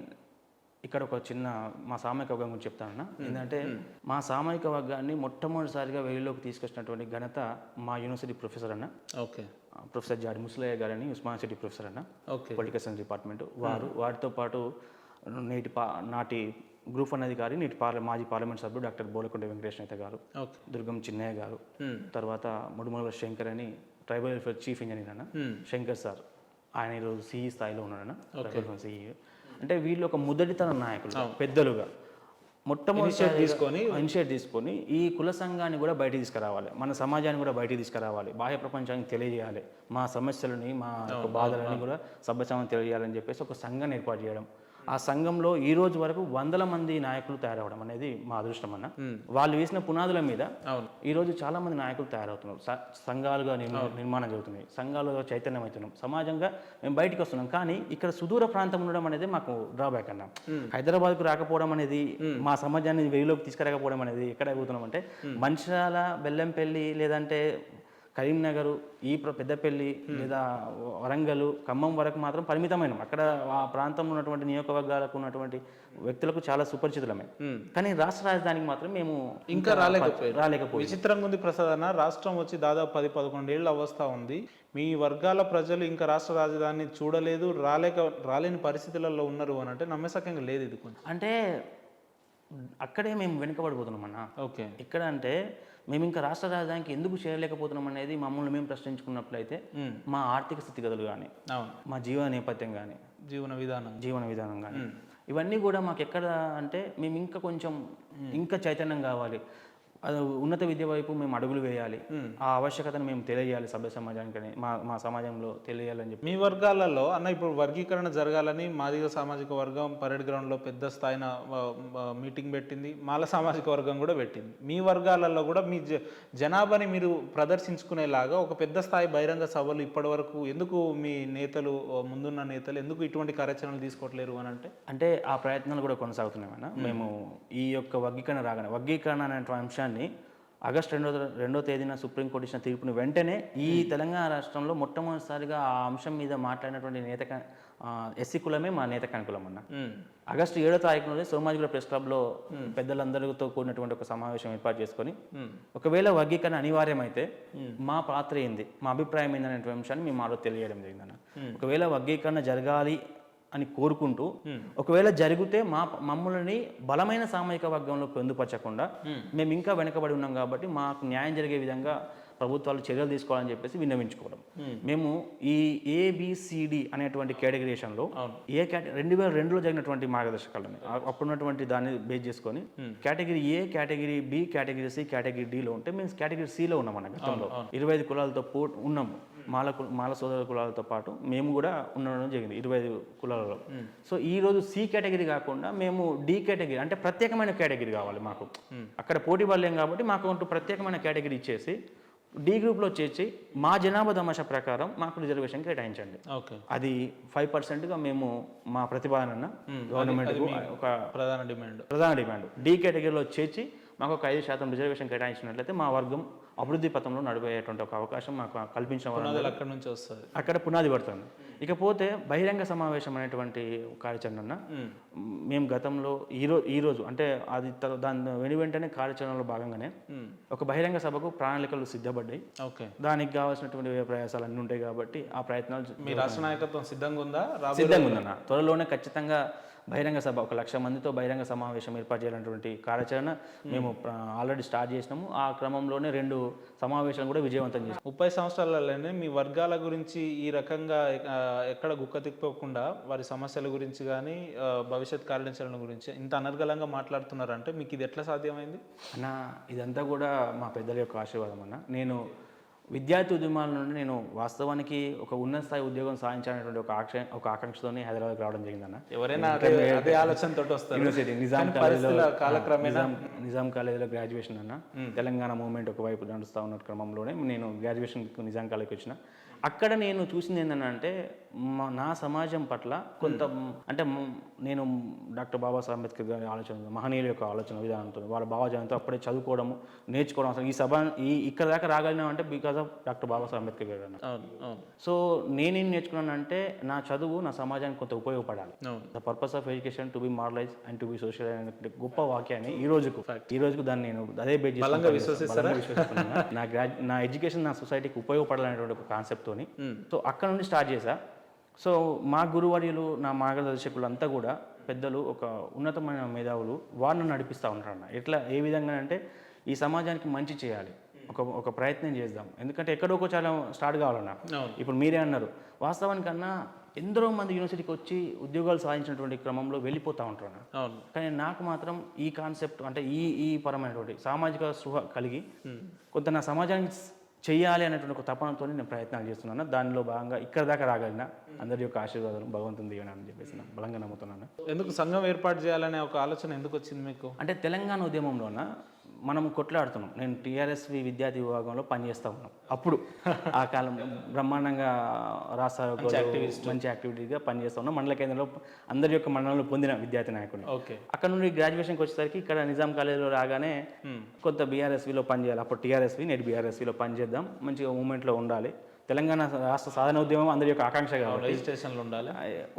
ఇక్కడ ఒక చిన్న మా సామాజిక వర్గం గురించి చెప్తానన్నా. ఏంటంటే మా సామాజిక వర్గాన్ని మొట్టమొదటిసారిగా వెలుగులోకి తీసుకొచ్చినటువంటి ఘనత మా యూనివర్సిటీ ప్రొఫెసర్ అన్న, ప్రొఫెసర్ జాడి ముసలయ్య గారని, ఉస్మాన్ సిటీ ప్రొఫెసర్ అన్న, పొలిటికల్ సైన్స్ డిపార్ట్మెంట్ వారితో పాటు నాటి గ్రూప్ 1 అధికారి, మాజీ పార్లమెంట్ సభ్యుడు డాక్టర్ బోలకొండ వెంకటేష్ నేత గారు, దుర్గం చిన్నయ్య గారు, తర్వాత ముడుమల శంకర్ అని ట్రైబల్ వెల్ఫేర్ చీఫ్ ఇంజనీర్ అన్న శంకర్ సార్, ఆయన ఈరోజు సిఈ స్థాయిలో ఉన్నాడన్న, ట్రైబల్ సిఈ. అంటే వీళ్ళు ఒక మొదటితరం నాయకులు, పెద్దలుగా మొట్టమొదటి ఇనిషియేట్ తీసుకొని ఈ కుల సంఘాన్ని కూడా బయట తీసుకురావాలి, మన సమాజాన్ని కూడా బయట తీసుకురావాలి, బాహ్య ప్రపంచానికి తెలియజేయాలి, మా సమస్యలని, మా బాధలని కూడా సభ్యసమాజం తెలియజేయాలని చెప్పేసి ఒక సంఘాన్ని ఏర్పాటు చేయడం. ఆ సంఘంలో ఈ రోజు వరకు 100 మంది నాయకులు తయారవడం అనేది మా అదృష్టం అన్న. వాళ్ళు వేసిన పునాదుల మీద ఈ రోజు చాలా మంది నాయకులు తయారవుతున్నారు. సంఘాలుగా నిర్మాణం జరుగుతున్నాయి, సంఘాలుగా చైతన్యం అవుతున్నాం, సమాజంగా మేము బయటికి వస్తున్నాం. కానీ ఇక్కడ సుదూర ప్రాంతం ఉండడం అనేది మాకు డ్రాబ్యాక్ అన్న. హైదరాబాద్కు రాకపోవడం అనేది, మా సమాజాన్ని వెలుగులోకి తీసుకురాకపోవడం అనేది ఎక్కడ అవుతున్నాం అంటే మంచిర్యాల, బెల్లంపల్లి, లేదంటే కరీంనగర్, ఈ పెద్దపల్లి లేదా వరంగల్, ఖమ్మం వరకు మాత్రం పరిమితమైన అక్కడ ఆ ప్రాంతంలో ఉన్నటువంటి నియోజకవర్గాలకు ఉన్నటువంటి వ్యక్తులకు చాలా సుపరిచితులమే. కానీ రాష్ట్ర రాజధానికి మాత్రం మేము ఇంకా రాలేకపోయి. విచిత్రంగా ఉంది ప్రసాద్ అన్న, రాష్ట్రం వచ్చి దాదాపు 10-11 ఏళ్ళ అవస్థ ఉంది. మీ వర్గాల ప్రజలు ఇంకా రాష్ట్ర రాజధాని చూడలేదు, రాలేని పరిస్థితులలో ఉన్నారు అని అంటే నమ్మసకంగా లేదు. ఇది కొంచెం అంటే అక్కడే మేము వెనుకబడిపోతున్నాం అన్న. ఓకే, ఇక్కడ అంటే మేము ఇంకా రాష్ట్ర రాజధానికి ఎందుకు చేరలేకపోతున్నాం అనేది మమ్మల్ని మేము ప్రశ్నించుకున్నట్లయితే మా ఆర్థిక స్థితిగతులు కానీ, మా జీవన నేపథ్యం కానీ, జీవన విధానం కానీ ఇవన్నీ కూడా మాకు ఎక్కడ అంటే మేము ఇంకా కొంచెం ఇంకా చైతన్యం కావాలి, అది ఉన్నత విద్య వైపు మేము అడుగులు వేయాలి, ఆ ఆవశ్యకతను మేము తెలియజేయాలి సభ్య సమాజానికి, మా సమాజంలో తెలియాలని చెప్పి. మీ వర్గాలలో అన్న ఇప్పుడు వర్గీకరణ జరగాలని మాదిగ సామాజిక వర్గం పరేడ్ గ్రౌండ్లో పెద్ద స్థాయిన మీటింగ్ పెట్టింది, మాల సామాజిక వర్గం కూడా పెట్టింది. మీ వర్గాలలో కూడా మీ జనాభాని మీరు ప్రదర్శించుకునేలాగా ఒక పెద్ద స్థాయి బహిరంగ సభలు ఇప్పటి వరకు ఎందుకు మీ నేతలు, ముందున్న నేతలు ఎందుకు ఇటువంటి కార్యాచరణలు తీసుకోవట్లేరు అని అంటే ఆ ప్రయత్నాలు కూడా కొనసాగుతున్నామన్నా. మేము ఈ యొక్క వర్గీకరణ అనే అంశాన్ని ఆగస్టు 2వ తేదీన సుప్రీంకోర్టు ఇచ్చిన తీర్పుని వెంటనే ఈ తెలంగాణ రాష్ట్రంలో మొట్టమొదటిసారిగా ఆ అంశం మీద మాట్లాడినటువంటి ఎస్సీ కులమే మా నేత కులం అన్న. ఆగస్టు 7వ తారీఖున సోమాజిగూడ ప్రెస్ క్లబ్లో పెద్దలందరితో కూడినటువంటి ఒక సమావేశం ఏర్పాటు చేసుకొని ఒకవేళ వర్గీకరణ అనివార్యమైతే మా పాత్ర ఏంది, మా అభిప్రాయం ఏందనే అంశాన్ని మేము ఆలో తెలియడం జరిగిందన్న. ఒకవేళ వర్గీకరణ జరగాలి అని కోరుకుంటూ, ఒకవేళ జరిగితే మమ్మల్ని బలమైన సామాజిక వర్గంలో పొందుపరచకుండా మేము ఇంకా వెనకబడి ఉన్నాం కాబట్టి మాకు న్యాయం జరిగే విధంగా ప్రభుత్వాలు చర్యలు తీసుకోవాలని చెప్పేసి విన్నవించుకోవడం. మేము ఈ ABCD అనేటువంటి కేటగిరీషన్లో 2002లో జరిగినటువంటి మార్గదర్శకాలని అప్పుడున్నటువంటి దాన్ని బేస్ చేసుకొని category A, category B, category C, category Dలో ఉంటే మేము కేటగిరీ Cలో ఉన్నామన్న. గతంలో 25 కులాలతో ఉన్నాము. మాల సోదర కులాలతో పాటు మేము కూడా ఉండడం జరిగింది 25 కులాలలో. సో ఈ రోజు C కేటగిరీ కాకుండా మేము D కేటగిరీ అంటే ప్రత్యేకమైన కేటగిరీ కావాలి మాకు. అక్కడ పోటీ పడలేం కాబట్టి మాకు అంటూ ప్రత్యేకమైన కేటగిరీ ఇచ్చేసి D గ్రూప్లో చేర్చి మా జనాభా తమాషా ప్రకారం మాకు రిజర్వేషన్ కేటాయించండి. అది 5%గా మేము మా ప్రతిపాదన గవర్నమెంట్కు ఒక ప్రధాన డిమాండ్ D కేటగిరీలో చేర్చి మాకు ఒక 5% రిజర్వేషన్ కేటాయించినట్లయితే మా వర్గం అభివృద్ధి పథంలో నడిపేటువంటి ఒక అవకాశం మాకు కల్పించడం వల్ల అక్కడ నుంచి వస్తుంది, అక్కడ పునాది పడుతుంది. ఇకపోతే బహిరంగ సమావేశం అనేటువంటి కార్యాచరణ మేము గతంలో ఈరోజు అంటే అది దాని వెంటనే కార్యాచరణలో భాగంగానే ఒక బహిరంగ సభకు ప్రణాళికలు సిద్ధపడ్డాయి. దానికి కావాల్సినటువంటి ప్రయాసాలు అన్నీ ఉంటాయి కాబట్టి ఆ ప్రయత్నాలు మీ రాష్ట్ర నాయకత్వం సిద్ధంగా ఉందన్న. త్వరలోనే ఖచ్చితంగా బహిరంగ సభ 1,00,000 మందితో బహిరంగ సమావేశం ఏర్పాటు చేయాలన్నటువంటి కార్యాచరణ మేము ఆల్రెడీ స్టార్ట్ చేసినాము. ఆ క్రమంలోనే 2 సమావేశాలు కూడా విజయవంతం చేసాం. 30 సంవత్సరాలలోనే మీ వర్గాల గురించి ఈ రకంగా ఎక్కడ గుక్క తిప్పకుండా వారి సమస్యల గురించి కానీ భవిష్యత్ కార్యాచరణ గురించి ఇంత అనర్గళంగా మాట్లాడుతున్నారంటే మీకు ఇది ఎట్లా సాధ్యమైంది అన్న? ఇదంతా కూడా మా పెద్దల యొక్క ఆశీర్వాదం అన్న. నేను విద్యార్థి ఉద్యమాల నుండి నేను వాస్తవానికి ఒక ఉన్నత స్థాయి ఉద్యోగం సాధించాలనేటువంటి ఒక ఆకాంక్షతోనే హైదరాబాద్కి రావడం జరిగిందన్న. ఎవరైనా అదే ఆలోచనతో వస్తారు. యూనివర్సిటీ నిజాం కాలేజీలో గ్రాడ్యుయేషన్ అన్న. తెలంగాణ మూవ్మెంట్ ఒకవైపు నడుస్తూ ఉన్న క్రమంలోనే నేను గ్రాడ్యుయేషన్ నిజాం కాలేజ్కి వచ్చిన. అక్కడ నేను చూసింది ఏంటంటే నా సమాజం పట్ల కొంత అంటే నేను డాక్టర్ బాబాసాహెబ్ అంబేద్కర్ గారి ఆలోచన, మహనీయుల యొక్క ఆలోచన విధానంతో వాళ్ళ భావజాలంతో అప్పుడే చదువుకోవడము, నేర్చుకోవడం, అసలు ఈ సభ ఇక్కడ దాకా రాగలిగినా అంటే because of doctor Babasaheb Ambedkar గారు అన్న. సో నేనేం నేర్చుకున్నానంటే నా చదువు నా సమాజానికి కొంత ఉపయోగపడాలి. The purpose of education to be moralise and to be social అనే గొప్ప వాక్యాన్ని ఈ రోజుకు దాన్ని నేను అదే బేస్ చేసుకున్నాను. నా ఎడ్యుకేషన్ నా సొసైటీకి ఉపయోగపడాలనేటువంటి ఒక కాన్సెప్ట్. సో అక్కడ నుండి స్టార్ట్ చేశా. సో మా గురువర్యులు, నా మార్గదర్శకులు అంతా కూడా పెద్దలు, ఒక ఉన్నతమైన మేధావులు, వారిని నడిపిస్తూ ఉంటారన్న. ఎట్లా ఏ విధంగా అంటే ఈ సమాజానికి మంచి చేయాలి, ఒక ప్రయత్నం చేద్దాం. ఎందుకంటే ఎక్కడోకో చాలా స్టార్ట్ కావాలన్నా. ఇప్పుడు మీరే అన్నారు, వాస్తవానికన్నా ఎందరో మంది యూనివర్సిటీకి వచ్చి ఉద్యోగాలు సాధించినటువంటి క్రమంలో వెళ్ళిపోతూ ఉంటారు. కానీ నాకు మాత్రం ఈ కాన్సెప్ట్ అంటే ఈ పరమైనటువంటి సామాజిక స్పృహ కలిగి కొంత నా సమాజానికి చెయ్యాలి అనేటువంటి ఒక తపనతో నేను ప్రయత్నాలు చేస్తున్నాను. దానిలో భాగంగా ఇక్కడ దాకా రాగలిగిన అందరి యొక్క ఆశీర్వాదాలు భగవంతుని దీవెన అని చెప్పేసి నేను బలంగా నమ్ముతున్నాను. ఎందుకు సంఘం ఏర్పాటు చేయాలనే ఒక ఆలోచన ఎందుకు వచ్చింది మీకు? అంటే తెలంగాణ ఉద్యమంలోన మనం కొట్లాడుతున్నాం. నేను టీఆర్ఎస్వి విద్యార్థి విభాగంలో పనిచేస్తూ ఉన్నాం. అప్పుడు ఆ కాలం బ్రహ్మాండంగా మంచి యాక్టివిటీగా పనిచేస్తూ ఉన్నాం. మండల కేంద్రంలో అందరి యొక్క మండలంలో పొందిన విద్యార్థి నాయకుడిని. ఓకే. అక్కడ నుండి గ్రాడ్యుయేషన్కి వచ్చేసరికి ఇక్కడ నిజాం కాలేజీలో రాగానే కొంత బీఆర్ఎస్విలో పనిచేయాలి. అప్పుడు టీఆర్ఎస్వి నేటి బీఆర్ఎస్విలో పనిచేద్దాం, మంచిగా మూమెంట్లో ఉండాలి. తెలంగాణ రాష్ట్ర సాధన ఉద్యమం అందరి యొక్క ఆకాంక్ష కాబట్టి రిజిస్ట్రేషన్లు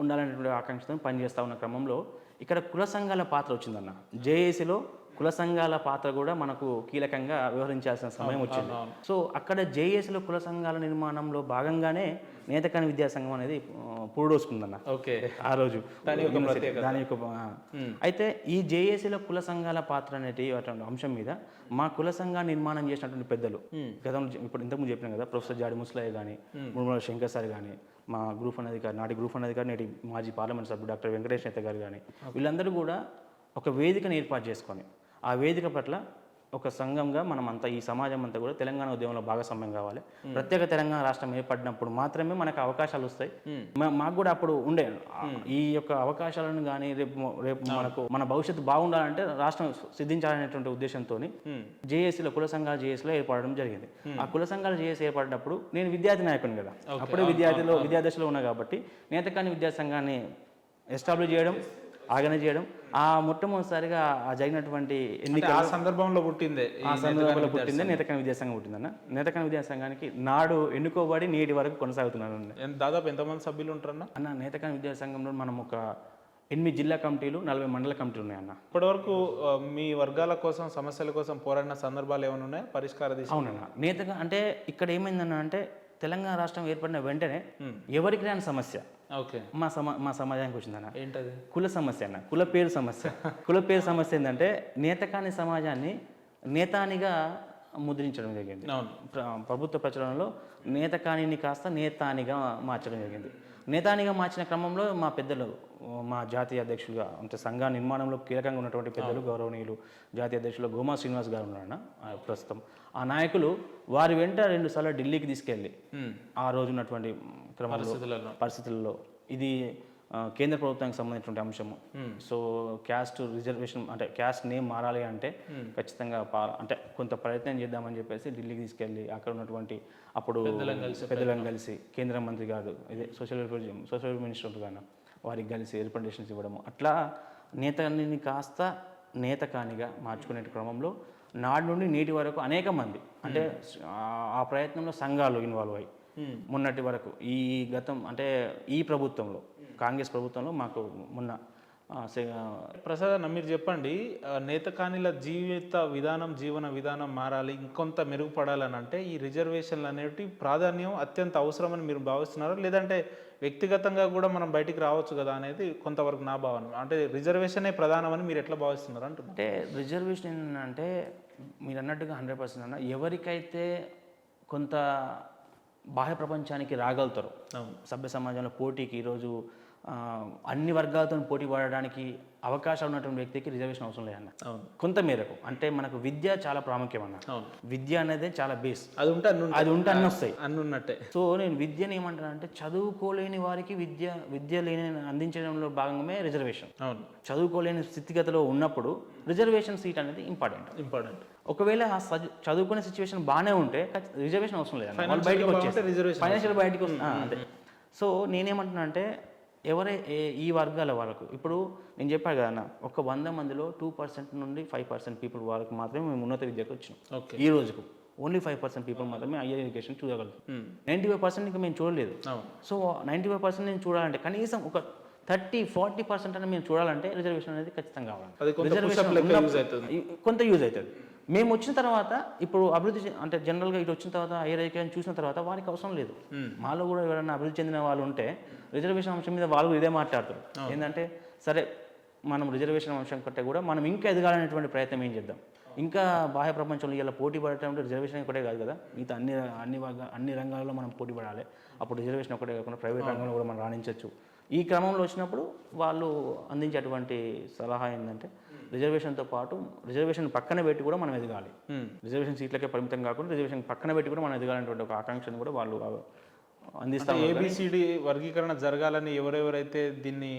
ఉండాలనేటువంటి ఆకాంక్షతో పనిచేస్తూ ఉన్న క్రమంలో ఇక్కడ కుల సంఘాల పాత్ర వచ్చిందన్న. జేఏసీలో కుల సంఘాల పాత్ర కూడా మనకు కీలకంగా వ్యవహరించాల్సిన సమయం వచ్చింది. సో అక్కడ జేఏసీలో కుల సంఘాల నిర్మాణంలో భాగంగానే నేతకాని విద్యా సంఘం అనేది పురుడోసుకుందన్న. ఓకే. ఆ రోజు దాని యొక్క అయితే ఈ జేఏసీలో కుల సంఘాల పాత్ర అనేది అంశం మీద మా కుల సంఘాన్ని నిర్మాణం చేసినటువంటి పెద్దలు గతంలో ఇప్పుడు ఇంతకుముందు చెప్పినాం కదా, ప్రొఫెసర్ జాడి ముసలయ్య కానీ, మురుమల శంకర్ సార్ కానీ, మా గ్రూప్ వన్ అధికారి నాటి గ్రూప్ వన్ అధికారి నేటి మాజీ పార్లమెంట్ సభ్యుడు డాక్టర్ వెంకటేష్ నేత గారు కానీ, వీళ్ళందరూ కూడా ఒక వేదికను ఏర్పాటు చేసుకొని ఆ వేదిక పట్ల ఒక సంఘంగా మనం అంతా ఈ సమాజం అంతా కూడా తెలంగాణ ఉద్యమంలో భాగస్వామ్యం కావాలి. ప్రత్యేక తెలంగాణ రాష్ట్రం ఏర్పడినప్పుడు మాత్రమే మనకు అవకాశాలు వస్తాయి. మాకు కూడా అప్పుడు ఉండే ఈ యొక్క అవకాశాలను కానీ రేపు మనకు మన భవిష్యత్తు బాగుండాలంటే రాష్ట్రం సిద్ధించాలనేటువంటి ఉద్దేశంతో జేఏసీలో కుల సంఘాల జేఏసీలో ఏర్పడడం జరిగింది. ఆ కుల సంఘాల జేఏసీ ఏర్పడినప్పుడు నేను విద్యార్థి నాయకుని కదా, అప్పుడే విద్యాదశలో ఉన్నా కాబట్టి నేతకాని విద్యా సంఘాన్ని ఎస్టాబ్లిష్ చేయడం, ఆర్గనైజ్ చేయడం, ఆ మొట్టమొదటిసారిగా జరిగినటువంటి ఎన్నికల సందర్భంలో పుట్టిందే నేతకాని విద్యాసంఘం పుట్టిందన్న. నేతకాని విద్యాసంఘానికి నాడు ఎన్నుకోబడి నేటి వరకు కొనసాగుతున్నాను. దాదాపు ఎంతమంది సభ్యులు ఉంటారన్న? అన్న నేతకాని విద్యాసంఘంలో మనం ఒక 8 జిల్లా కమిటీలు, 40 మండల కమిటీలు ఉన్నాయన్న. ఇప్పటివరకు మీ వర్గాల కోసం, సమస్యల కోసం పోరాడిన సందర్భాలు ఏమైనా ఉన్నాయా? పరిష్కార దిశ? అవునన్న. నేతగా అంటే ఇక్కడ ఏమైందన్న అంటే తెలంగాణ రాష్ట్రం ఏర్పడిన వెంటనే ఎవరికి రాని సమస్య మా సమాజానికి వచ్చిందన్న. ఏంటది? కుల సమస్య అన్న. కుల పేరు సమస్య. కుల పేరు సమస్య ఏంటంటే నేతకాని సమాజాన్ని నేతానిగా ముద్రించడం జరిగింది. ప్రభుత్వ ప్రచారంలో నేతకానిని కాస్త నేతానిగా మార్చడం జరిగింది. నేతానిగా మార్చిన క్రమంలో మా పెద్దలు, మా జాతీయ అధ్యక్షులుగా అంటే సంఘ నిర్మాణంలో కీలకంగా ఉన్నటువంటి పెద్దలు గౌరవనీయులు జాతీయ అధ్యక్షులు గోమా శ్రీనివాస్ గారు ఉన్నారన్న ప్రస్తుతం. ఆ నాయకులు వారి వెంట 2 సార్లు ఢిల్లీకి తీసుకెళ్ళి ఆ రోజు ఉన్నటువంటి పరిస్థితుల్లో ఇది కేంద్ర ప్రభుత్వానికి సంబంధించినటువంటి అంశము. సో క్యాస్ట్ రిజర్వేషన్ అంటే క్యాస్ట్ నేమ్ మారాలి అంటే ఖచ్చితంగా అంటే కొంత ప్రయత్నం చేద్దామని చెప్పేసి ఢిల్లీకి తీసుకెళ్ళి అక్కడ ఉన్నటువంటి అప్పుడు పెద్దలను కలిసి కేంద్ర మంత్రి గారు ఇదే సోషల్ వెల్ఫేర్ మినిస్టర్ గాను వారికి కలిసి రిప్రజెంటేషన్స్ ఇవ్వడము, అట్లా నేతని కాస్త నేతకానిగా మార్చుకునే క్రమంలో నాడు నుండి నేటి వరకు అనేక మంది అంటే ఆ ప్రయత్నంలో సంఘాలు ఇన్వాల్వ్ అయ్యి మొన్నటి వరకు ఈ గతం అంటే ఈ ప్రభుత్వంలో కాంగ్రెస్ ప్రభుత్వంలో మాకు మొన్న ప్రసాద్ అన్న మీరు చెప్పండి, నేతకానిల జీవన విధానం మారాలి, ఇంకొంత మెరుగుపడాలని అంటే ఈ రిజర్వేషన్లు అనేవి ప్రాధాన్యం అత్యంత అవసరమని మీరు భావిస్తున్నారా, లేదంటే వ్యక్తిగతంగా కూడా మనం బయటికి రావచ్చు కదా అనేది కొంతవరకు నా భావన. అంటే రిజర్వేషనే ప్రధానమని మీరు ఎట్లా భావిస్తున్నారు అంటున్నారు? అంటే రిజర్వేషన్ అంటే మీరు అన్నట్టుగా 100% అన్న ఎవరికైతే కొంత బాహ్య ప్రపంచానికి రాగలుగుతారు, సభ్య సమాజంలో పోటీకి ఈరోజు అన్ని వర్గాలతో పోటీ పడడానికి అవకాశాలు ఉన్నటువంటి వ్యక్తికి రిజర్వేషన్ అవసరం లేదన్న. కొంత మేరకు అంటే మనకు విద్య చాలా ప్రాముఖ్యం అన్న. విద్య అనేది చాలా బేస్, అది ఉంటే అన్ని వస్తాయి అన్నున్నట్టే. సో నేను విద్యను ఏమంటానంటే చదువుకోలేని వారికి విద్య లేని అందించడంలో భాగమే రిజర్వేషన్. చదువుకోలేని స్థితిగతిలో ఉన్నప్పుడు రిజర్వేషన్ సీట్ అనేది ఇంపార్టెంట్. ఒకవేళ చదువుకునే సిచ్యువేషన్ బాగానే ఉంటే రిజర్వేషన్ అవసరం లేదు, ఫైనాన్షియల్ బయటకు అంతే. సో నేనేమంటున్నా అంటే ఈ వర్గాల వరకు ఇప్పుడు నేను చెప్పాను కదా అన్న, ఒక 100 మందిలో 2% నుండి 5% పీపుల్ వరకు మాత్రమే మేము ఉన్నత విద్యకు వచ్చినాం. ఈ రోజుకు ఓన్లీ 5% పీపుల్ మాత్రమే హైయర్ ఎడ్యుకేషన్ చూడగలుగుతాం. 95% ఇంకా మేము చూడలేదు. సో 95% నేను చూడాలంటే కనీసం ఒక 30-40% అని మేము చూడాలంటే రిజర్వేషన్ అనేది ఖచ్చితంగా కావాలి. కొంత యూజ్ అవుతుంది. మేము వచ్చిన తర్వాత ఇప్పుడు అభివృద్ధి అంటే జనరల్గా ఇటు వచ్చిన తర్వాత హైయర్ ఎడ్యుకేషన్ చూసిన తర్వాత వారికి అవసరం లేదు. మాలో కూడా ఎవరైనా అభివృద్ధి చెందిన వాళ్ళు ఉంటే రిజర్వేషన్ అంశం మీద వాళ్ళు ఇదే మాట్లాడతారు. ఏంటంటే సరే మనం రిజర్వేషన్ అంశం కంటే కూడా మనం ఇంకా ఎదగాలనేటువంటి ప్రయత్నం ఏం చేద్దాం, ఇంకా బాహ్య ప్రపంచంలో ఇలా పోటీ పడటం అంటే రిజర్వేషన్ ఒకటే కాదు కదా, మిగతా అన్ని రంగాల్లో మనం పోటీ పడాలి. అప్పుడు రిజర్వేషన్ ఒకటే కాకుండా ప్రైవేట్ రంగంలో కూడా మనం రాణించవచ్చు. ఈ క్రమంలో వచ్చినప్పుడు వాళ్ళు అందించేటువంటి సలహా ఏంటంటే రిజర్వేషన్తో పాటు రిజర్వేషన్ పక్కన పెట్టి కూడా మనం ఎదగాలి, రిజర్వేషన్ సీట్లకే పరిమితం కాకుండా రిజర్వేషన్ పక్కన పెట్టి కూడా మనం ఎదగాలనేటువంటి ఒక ఆకాంక్షను కూడా వాళ్ళు అందిస్తాం. ఏబిసిడి వర్గీకరణ జరగాలని ఎవరెవరైతే దీన్ని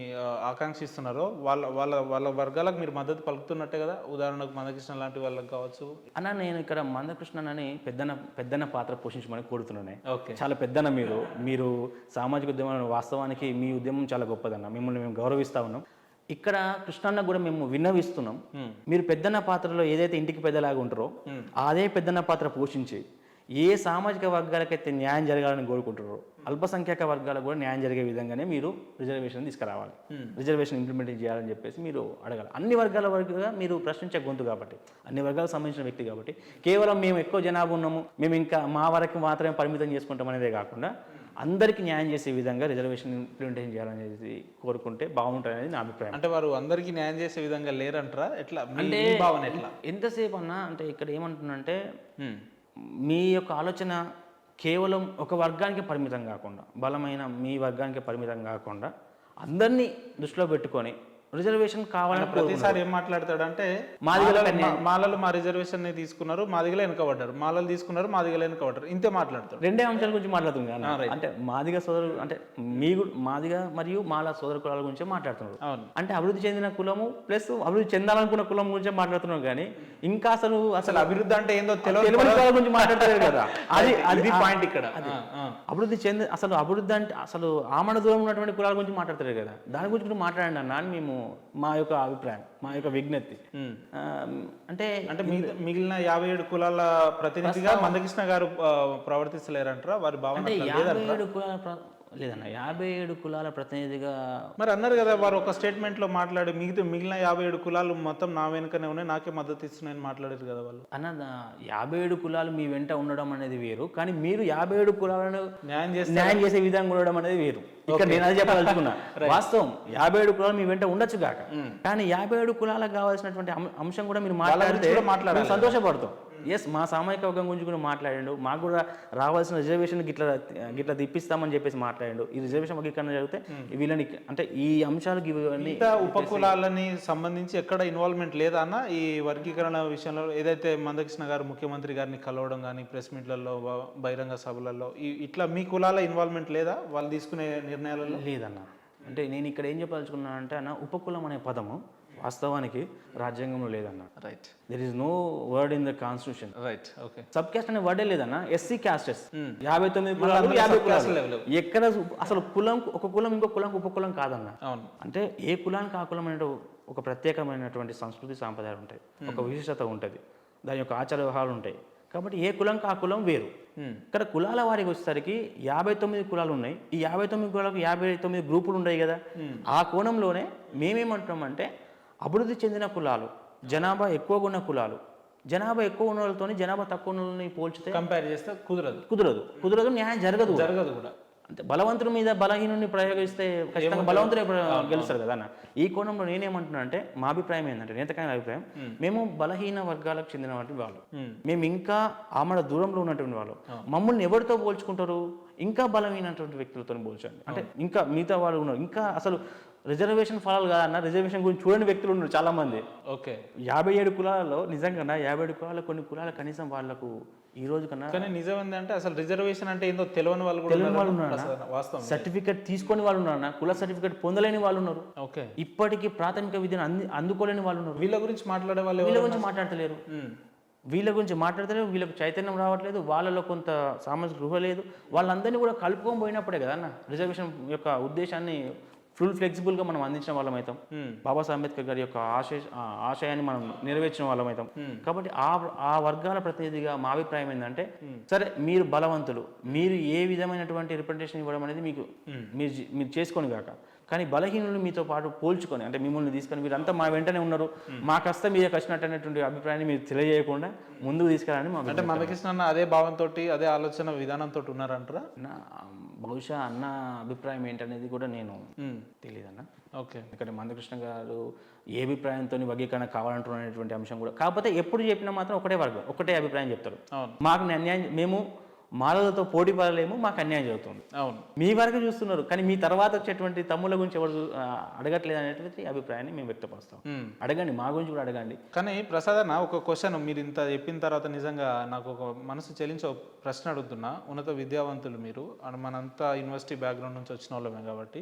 ఆకాంక్షిస్తున్నారో వాళ్ళ వాళ్ళ వాళ్ళ వర్గాలకు మీరు మద్దతు పలుకుతున్నట్టే కదా. ఉదాహరణకు మందకృష్ణ లాంటి వాళ్ళకి కావచ్చు. అన్న నేను ఇక్కడ మందకృష్ణ అని పెద్దన పాత్ర పోషించమని కోరుతున్నాను. ఓకే, చాలా పెద్దన మీరు సామాజిక ఉద్యమం, వాస్తవానికి మీ ఉద్యమం చాలా గొప్పదన్న, మిమ్మల్ని మేము గౌరవిస్తా ఉన్నాం. ఇక్కడ కృష్ణన్న కూడా మేము విన్నవిస్తున్నాం, మీరు పెద్దన్న పాత్రలో ఏదైతే ఇంటికి పెద్దలాగా ఉంటారో అదే పెద్దన్న పాత్ర పోషించి ఏ సామాజిక వర్గాలకైతే న్యాయం జరగాలని కోరుకుంటారో అల్పసంఖ్యాక వర్గాలకు కూడా న్యాయం జరిగే విధంగానే మీరు రిజర్వేషన్ తీసుకురావాలి, రిజర్వేషన్ ఇంప్లిమెంట్ చేయాలని చెప్పేసి మీరు అడగాలి. అన్ని వర్గాల వరకుగా మీరు ప్రశ్నించే గొంతు కాబట్టి, అన్ని వర్గాలకు సంబంధించిన వ్యక్తి కాబట్టి, కేవలం మేము ఎక్కువ జనాభా ఉన్నాము, మేము ఇంకా మా వరకు మాత్రమే పరిమితం చేసుకుంటాం అనేదే కాకుండా అందరికీ న్యాయం చేసే విధంగా రిజర్వేషన్ ఇంప్లిమెంటేషన్ చేయాలనేది కోరుకుంటే బాగుంటుంది అనేది నా అభిప్రాయం. అంటే వారు అందరికీ న్యాయం చేసే విధంగా లేరంటారా? ఎట్లా అంటే భావన ఎట్లా? ఎంతసేపు అన్నా అంటే ఇక్కడ ఏమంటున్నంటే మీ యొక్క ఆలోచన కేవలం ఒక వర్గానికి పరిమితం కాకుండా, బలమైన మీ వర్గానికి పరిమితం కాకుండా అందరినీ దృష్టిలో పెట్టుకొని రిజర్వేషన్ కావాలని ప్రతిసారి ఏం మాట్లాడతాడంటే మాలలు మా రిజర్వేషన్ తీసుకున్నారు, మాదిగలు వెనకబడ్డారు, మాలలు తీసుకున్నారు, మాదిగలు వెనకబడ్డారు, ఇంతే మాట్లాడతాడు. రెండే అంశాల గురించి మాట్లాడుతుంది అంటే మాదిగ సోదరు అంటే మీకు మాదిగ మరియు మాల సోదర కులాల గురించి మాట్లాడుతున్నారు. అంటే అభివృద్ధి చెందిన కులము ప్లస్ అభివృద్ధి చెందాలనుకున్న కులం గురించి మాట్లాడుతున్నారు. కానీ ఇంకా అసలు అభివృద్ధి అంటే ఏందో తెలియని కులాల గురించి మాట్లాడతారు కదా. అది పాయింట్ ఇక్కడ. అభివృద్ధి చెంది అసలు అభివృద్ధి అంటే అసలు ఆమడ దూరం ఉన్నటువంటి కులాల గురించి మాట్లాడతారు కదా. దాని గురించి కూడా మాట్లాడండి అన్న అని మేము మా యొక్క అభిప్రాయం, మా యొక్క విజ్ఞప్తి. అంటే మిగిలిన 57 కులాల ప్రతినిధిగా మందకృష్ణ గారు ప్రవర్తిస్తలేరంటారా? వారి భావన 57 కులాల లేదన్న 57 కులాల ప్రతినిధిగా మరి అన్నారు కదా వారు ఒక స్టేట్మెంట్ లో మాట్లాడి మిగిలిన 57 కులాలు మొత్తం నా వెనుకనే ఉన్నాయి, నాకే మద్దతు ఇస్తున్నాయని మాట్లాడారు కదా వాళ్ళు. అన్న 57 కులాలు మీ వెంట ఉండడం అనేది వేరు, కానీ మీరు 57 కులాలను న్యాయం చేసే విధంగా ఉండడం అనేది వేరు. ఇక్కడ నేను అది చెప్పదలుచుకున్నా. వాస్తవం 57 కులాలు మీ వెంట ఉండొచ్చు కాక, కానీ 57 కులాలకు కావాల్సినటువంటి అంశం కూడా మీరు మాట్లాడితే సంతోషపడతాం. ఎస్, మా సామాజిక వర్గం గురించి కూడా మాట్లాడాడు, మాకు కూడా రావాల్సిన రిజర్వేషన్ గిట్లా తిప్పిస్తామని చెప్పేసి మాట్లాడాడు. ఈ రిజర్వేషన్ వర్గీకరణ జరిగితే వీళ్ళని అంటే ఈ అంశాలకు ఇవన్నీ ఉపకులాలని సంబంధించి ఎక్కడ ఇన్వాల్వ్మెంట్ లేదా అన్న ఈ వర్గీకరణ విషయంలో? ఏదైతే మందకృష్ణ గారు ముఖ్యమంత్రి గారిని కలవడం కానీ ప్రెస్ మీట్లలో బహిరంగ సభలలో ఇట్లా మీ కులాల ఇన్వాల్వ్మెంట్ లేదా వాళ్ళు తీసుకునే నిర్ణయాలలో? లేదన్న. అంటే నేను ఇక్కడ ఏం చెప్పదలుచుకున్నాను అంటే అన్న, ఉపకులం అనే పదము వాస్తవానికి రాజ్యాంగంలో లేదన్న. Right, there is no word in the constitution. Right, okay. Sub caste అనే వర్డే లేదన్న. ఎస్సీ క్యాస్టెస్ 59 కులాలు 50 కులాలు. ఎక్కడ అసలు కులం ఒక కులం ఇంకో కులం ఉపకులం కాదన్న. అంటే ఏ కులానికి ఆ కులం అనే ఒక ప్రత్యేకమైనటువంటి సంస్కృతి సాంప్రదాయాలు ఉంటాయి, ఒక విశిష్టత ఉంటుంది, దాని యొక్క ఆచార వ్యవహారాలు ఉంటాయి. కాబట్టి ఏ కులంకి ఆ కులం వేరు. ఇక్కడ కులాల వారికి వచ్చేసరికి 59 కులాలు ఉన్నాయి. ఈ 59 కులాలకు 59 గ్రూపులు ఉన్నాయి కదా. ఆ కోణంలోనే మేమేమంటున్నామంటే అభివృద్ధి చెందిన కులాలు, జనాభా ఎక్కువగా ఉన్న కులాలు, జనాభా ఎక్కువ ఉన్న వాళ్ళతో జనాభా తక్కువ ఉన్న వాళ్ళని పోల్చితే కంపేర్ చేస్తే కుదరదు, న్యాయం జరగదు కూడా. అంటే బలవంతుడి మీద బలహీనుని ప్రయోగిస్తే ఖచ్చితంగా బలవంతుడే గెలుస్తారు కదా అన్న. ఈ కోణంలో నేనేమంటున్నా అంటే మా అభిప్రాయం ఏంటంటే, నేతకాయన అభిప్రాయం, మేము బలహీన వర్గాలకు చెందినటువంటి వాళ్ళు, మేము ఇంకా ఆమడ దూరంలో ఉన్నటువంటి వాళ్ళు, మమ్మల్ని ఎవరితో పోల్చుకుంటారు? ఇంకా బలమైనటువంటి వ్యక్తులతో పోల్చండి. అంటే ఇంకా మిగతా వాళ్ళు ఉన్నారు, ఇంకా అసలు రిజర్వేషన్ ఫలాలు కాదన్న, రిజర్వేషన్ గురించి చూడని వ్యక్తులు ఉన్నారు చాలా మంది. ఓకే, 57 కులాలలో నిజంగా 57 కులాల కొన్ని కులాలు కనీసం వాళ్ళకు ఈ రోజు కన్నా. కానీ నిజం ఏంటంటే అసలు రిజర్వేషన్ అంటే ఏందో తెలియని వాళ్ళు ఉన్నారు, సర్టిఫికేట్ తీసుకొని వాళ్ళు ఉన్నారు, కుల సర్టిఫికేట్ పొందలేని వాళ్ళు ఉన్నారు, ఓకే, ఇప్పటికీ ప్రాథమిక విద్యను అందుకోలేని వాళ్ళు ఉన్నారు. వీళ్ళ గురించి మాట్లాడే వాళ్ళు వీళ్ళ గురించి మాట్లాడతలేరు, వీళ్ళకు చైతన్యం రావట్లేదు, వాళ్ళలో కొంత సామాజిక గృహ లేదు. వాళ్ళందరినీ కూడా కలుపుకొని పోయినప్పుడే కదా అన్న రిజర్వేషన్ యొక్క ఉద్దేశాన్ని ఫుల్ ఫ్లెక్సిబుల్గా మనం అందించిన వాళ్ళం అవుతాం. బాబాసాహెబ్ అంబేద్కర్ గారి యొక్క ఆశయాన్ని మనం నెరవేర్చిన వాళ్ళం అవుతాం. కాబట్టి ఆ వర్గాల ప్రతినిధిగా మా అభిప్రాయం ఏంటంటే, సరే మీరు బలవంతులు, మీరు ఏ విధమైనటువంటి రిప్రజెంటేషన్ ఇవ్వడం అనేది మీకు మీరు చేసుకొని కాక, కానీ బలహీనులు మీతో పాటు పోల్చుకొని, అంటే మిమ్మల్ని తీసుకొని వీరంతా మా వెంటనే ఉన్నారు, మాకస్త మీద వచ్చినట్టు అనేటువంటి అభిప్రాయాన్ని మీరు తెలియజేయకుండా ముందుకు తీసుకెళ్ళాలని మా. అంటే మందకృష్ణ అదే భావంతో అదే ఆలోచన విధానంతో ఉన్నారంటారా? బహుశా అన్న అభిప్రాయం ఏంటనేది కూడా నేను తెలియదన్న. ఓకే, ఇక్కడ మందకృష్ణ గారు ఏ అభిప్రాయంతో వర్గీకరణ కావాలంటున్నటువంటి అంశం కూడా, కాకపోతే ఎప్పుడు చెప్పినా మాత్రం ఒకటే వర్గం ఒకటే అభిప్రాయం చెప్తారు. మాకు న్యాయం, మేము మాలలతో పోటీ పడలేము, మాకు అన్యాయం జరుగుతుంది. అవును. మీ వరకు చూస్తున్నారు, కానీ మీ తర్వాత వచ్చేటువంటి తమ్ముళ్ళ గురించి ఎవరు అడగట్లేదు అనేటువంటి అభిప్రాయాన్ని మేము వ్యక్తపరుస్తాం. అడగండి, మా గురించి కూడా అడగండి. కానీ ప్రసాద్ అన్న, ఒక క్వశ్చన్ మీరు ఇంత చెప్పిన తర్వాత నిజంగా నాకు ఒక మనసు చెలించే ఒక ప్రశ్న అడుగుతున్నా. ఉన్నత విద్యావంతులు మీరు, మనంతా యూనివర్సిటీ బ్యాక్గ్రౌండ్ నుంచి వచ్చిన వాళ్ళమే కాబట్టి,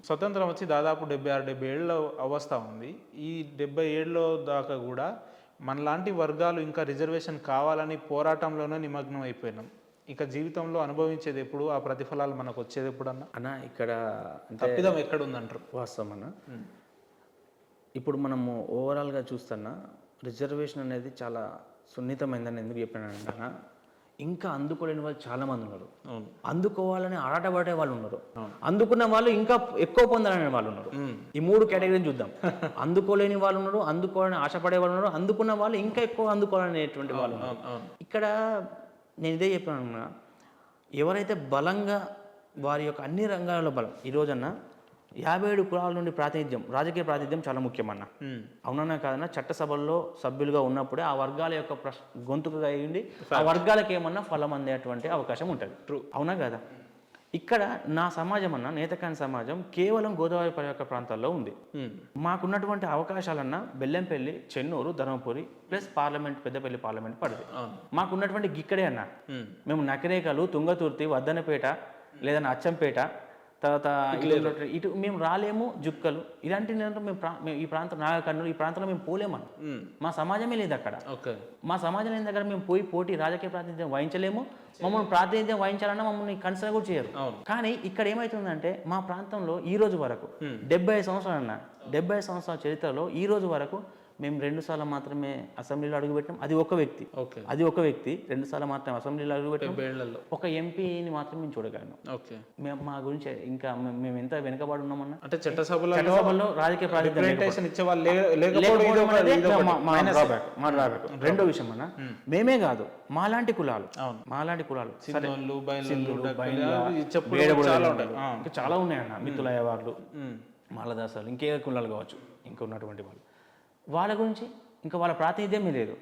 స్వతంత్రం వచ్చి దాదాపు 76-70 ఏళ్ళు అవస్థ ఉంది. ఈ 70 ఏళ్ళ దాకా కూడా మనలాంటి వర్గాలు ఇంకా రిజర్వేషన్ కావాలని పోరాటంలోనే నిమగ్నం అయిపోయినాం. ఇక జీవితంలో అనుభవించేది ఎప్పుడు, ఆ ప్రతిఫలాలు మనకు వచ్చేది ఎప్పుడన్నా? అన్న ఇక్కడ తప్పిదం ఎక్కడ ఉందంటారు? వాస్తవం అన్న, ఇప్పుడు మనము ఓవరాల్గా చూస్తున్నా రిజర్వేషన్ అనేది చాలా సున్నితమైందని ఎందుకు చెప్పానంటే, ఇంకా అందుకోలేని వాళ్ళు చాలా మంది ఉన్నారు. అందుకోవాలని ఆరాటపడే వాళ్ళు ఉన్నారు. అందుకున్న వాళ్ళు ఇంకా ఎక్కువ పొందాలనే వాళ్ళు ఉన్నారు. ఈ 3 కేటగిరీని చూద్దాం. అందుకోలేని వాళ్ళు ఉన్నారు, అందుకోవాలని ఆశపడే వాళ్ళు ఉన్నారు, అందుకున్న వాళ్ళు ఇంకా ఎక్కువ అందుకోవాలనేటువంటి వాళ్ళు ఉన్నారు. ఇక్కడ నేను ఇదే చెప్పాను, ఎవరైతే బలంగా వారి యొక్క అన్ని రంగాలలో బలం, ఈ రోజన్నా 57 కులాల నుండి ప్రాతినిధ్యం, రాజకీయ ప్రాతినిధ్యం చాలా ముఖ్యమన్న. అవునన్నా కాదన్నా, చట్టసభల్లో సభ్యులుగా ఉన్నప్పుడే ఆ వర్గాల యొక్క గొంతుకుగా అయ్యింది, ఆ వర్గాలకు ఏమన్నా ఫలం అందేటువంటి అవకాశం ఉంటుంది. అవునా కదా? ఇక్కడ నా సమాజం అన్న, నేతకాని సమాజం కేవలం గోదావరి పరివాహక ప్రాంతాల్లో ఉంది. మాకున్నటువంటి అవకాశాలన్నా Bellampalli, Chennur, Dharmapuri plus parliament, Peddapalli parliament పడింది. మాకున్నటువంటి గిక్కడే అన్న. మేము నకిరేకలు, తుంగతుర్తి, వద్దనపేట లేదన్నా అచ్చంపేట, తర్వాత ఇటు మేము రాలేము, జుక్కలు ఇలాంటి మేము ఈ ప్రాంతం, నాగకర్నూలు ఈ ప్రాంతంలో మేము పోలేమన్న. మా సమాజమే లేదు అక్కడ. మా సమాజం లేని దగ్గర మేము పోయి పోటీ రాజకీయ ప్రాతినిధ్యం వహించలేము. మమ్మల్ని ప్రాతినిధ్యం వహించాలన్నా మమ్మల్ని కన్సిడర్ కూడా చేయరు. కానీ ఇక్కడ ఏమవుతుందంటే, మా ప్రాంతంలో ఈ రోజు వరకు 75 సంవత్సరాలు అన్న, 75 సంవత్సరాల చరిత్రలో ఈ రోజు వరకు మేము 2 సార్లు మాత్రమే అసెంబ్లీలో అడుగుపెట్టాం. అది ఒక వ్యక్తి 2 సార్లు మాత్రమే అసెంబ్లీలో అడుగుపెట్టాం. ఒక ఎంపీని మాత్రం మేము చూడగలను. మేము మా గురించి ఇంకా మేము ఎంత వెనుకబడి ఉన్నామన్నా, అంటే చట్టసభలో రాజకీయ ప్రాతినిధ్యం ఇచ్చే వాళ్ళు రెండో విషయం అన్న. మేమే కాదు, మాలాంటి కులాలు ఇంకా చాలా ఉన్నాయన్న. మిత్తులయ్య వాళ్ళు, మాలదాసాలు, ఇంకే కులాలు కావచ్చు, ఇంకా ఉన్నటువంటి వాళ్ళు, వాళ్ళ గురించి ఇంకా వాళ్ళ ప్రాతినిధ్యం లేదు.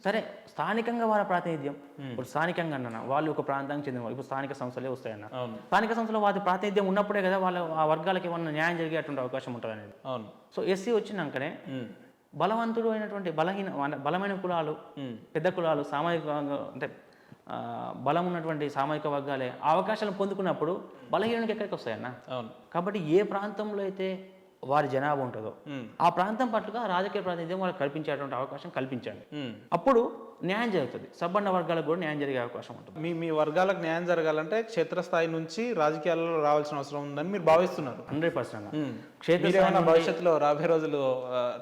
సరే, స్థానికంగా వాళ్ళ ప్రాతినిధ్యం, ఇప్పుడు స్థానికంగా అన్న వాళ్ళు ఒక ప్రాంతానికి చెందిన వాళ్ళు, ఇప్పుడు స్థానిక సంస్థలే వస్తాయన్న. స్థానిక సంస్థలో వాటి ప్రాతినిధ్యం ఉన్నప్పుడే కదా వాళ్ళ ఆ వర్గాలకి ఏమన్నా న్యాయం జరిగేటువంటి అవకాశం ఉంటుంది అనేది. సో ఎస్సీ వచ్చినాకనే బలవంతుడు అయినటువంటి బలమైన కులాలు, పెద్ద కులాలు, సామాజికంగా అంటే బలం ఉన్నటువంటి సామాజిక వర్గాలే అవకాశాలు పొందుకున్నప్పుడు బలహీనునికి ఎక్కడికి వస్తాయన్న. కాబట్టి ఏ ప్రాంతంలో అయితే వారి జనాభా ఉంటుందో ఆ ప్రాంతం పట్ల రాజకీయ ప్రాతినిధ్యం వాళ్ళకి కల్పించేటువంటి అవకాశం కల్పించండి. అప్పుడు న్యాయం జరుగుతుంది. సబ్బన్న వర్గాలకు కూడా న్యాయం జరిగే అవకాశం ఉంటుంది. మీ వర్గాలకు న్యాయం జరగాలంటే క్షేత్రస్థాయి నుంచి రాజకీయాల్లో రావాల్సిన అవసరం ఉందని మీరు భావిస్తున్నారు? 100%. భవిష్యత్తులో రాబోయే రోజులు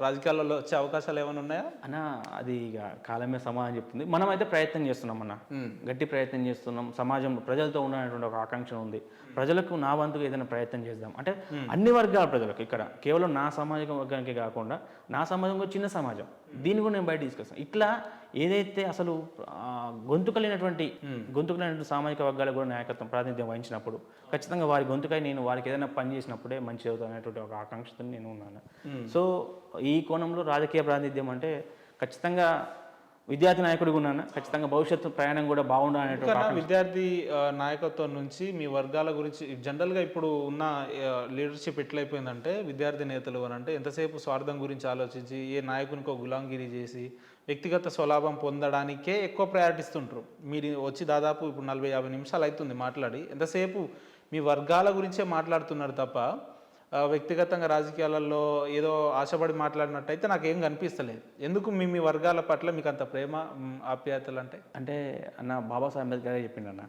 రాజకీయాల్లో వచ్చే అవకాశాలు ఏమైనా ఉన్నాయా అన్న? అది ఇక కాలమే సమాధానం చెప్తుంది. మనం అయితే ప్రయత్నం చేస్తున్నాం అన్న, గట్టి ప్రయత్నం చేస్తున్నాం. సమాజంలో ప్రజలతో ఉన్నటువంటి ఒక ఆకాంక్ష ఉంది. ప్రజలకు నా వంతుగా ఏదైనా ప్రయత్నం చేద్దాం అంటే అన్ని వర్గాల ప్రజలకు, ఇక్కడ కేవలం నా సామాజిక వర్గానికి కాకుండా నా సమాజం కూడా చిన్న సమాజం, దీన్ని కూడా నేను బయట తీసుకొస్తాను. ఇట్లా ఏదైతే అసలు గొంతుకలేనటువంటి సామాజిక వర్గాలకు కూడా నాయకత్వం ప్రాతినిధ్యం వహించినప్పుడు ఖచ్చితంగా వారి గొంతుకై నేను వారికి ఏదైనా పని చేసినప్పుడే మంచి అవుతుంది అనేటువంటి ఒక ఆకాంక్షతో నేను ఉన్నాను. సో ఈ కోణంలో రాజకీయ ప్రాతినిధ్యం అంటే ఖచ్చితంగా విద్యార్థి నాయకుడిగా ఉన్నాను. ఖచ్చితంగా భవిష్యత్తు ప్రయాణం కూడా బాగుండాలనేటువంటి విద్యార్థి నాయకత్వం నుంచి మీ వర్గాల గురించి జనరల్గా ఇప్పుడు ఉన్న లీడర్షిప్ ఎట్లయిపోయిందంటే, విద్యార్థి నేతలు అని అంటే ఎంతసేపు స్వార్థం గురించి ఆలోచించి ఏ నాయకునికో గులాంగిరి చేసి వ్యక్తిగత స్వలాభం పొందడానికే ఎక్కువ ప్రయారిటీ ఇస్తుంటారు. మీరు వచ్చి దాదాపు ఇప్పుడు 40-50 నిమిషాలు అవుతుంది మాట్లాడి, ఎంతసేపు మీ వర్గాల గురించే మాట్లాడుతున్నారు తప్ప వ్యక్తిగతంగా రాజకీయాలలో ఏదో ఆశపడి మాట్లాడినట్టయితే నాకేం కనిపిస్తలేదు. ఎందుకు మీ వర్గాల పట్ల మీకు అంత ప్రేమ ఆప్యాయతలు? అంటే అన్న బాబాసాహెబ్ అంబేద్కర్ చెప్పిండన్న,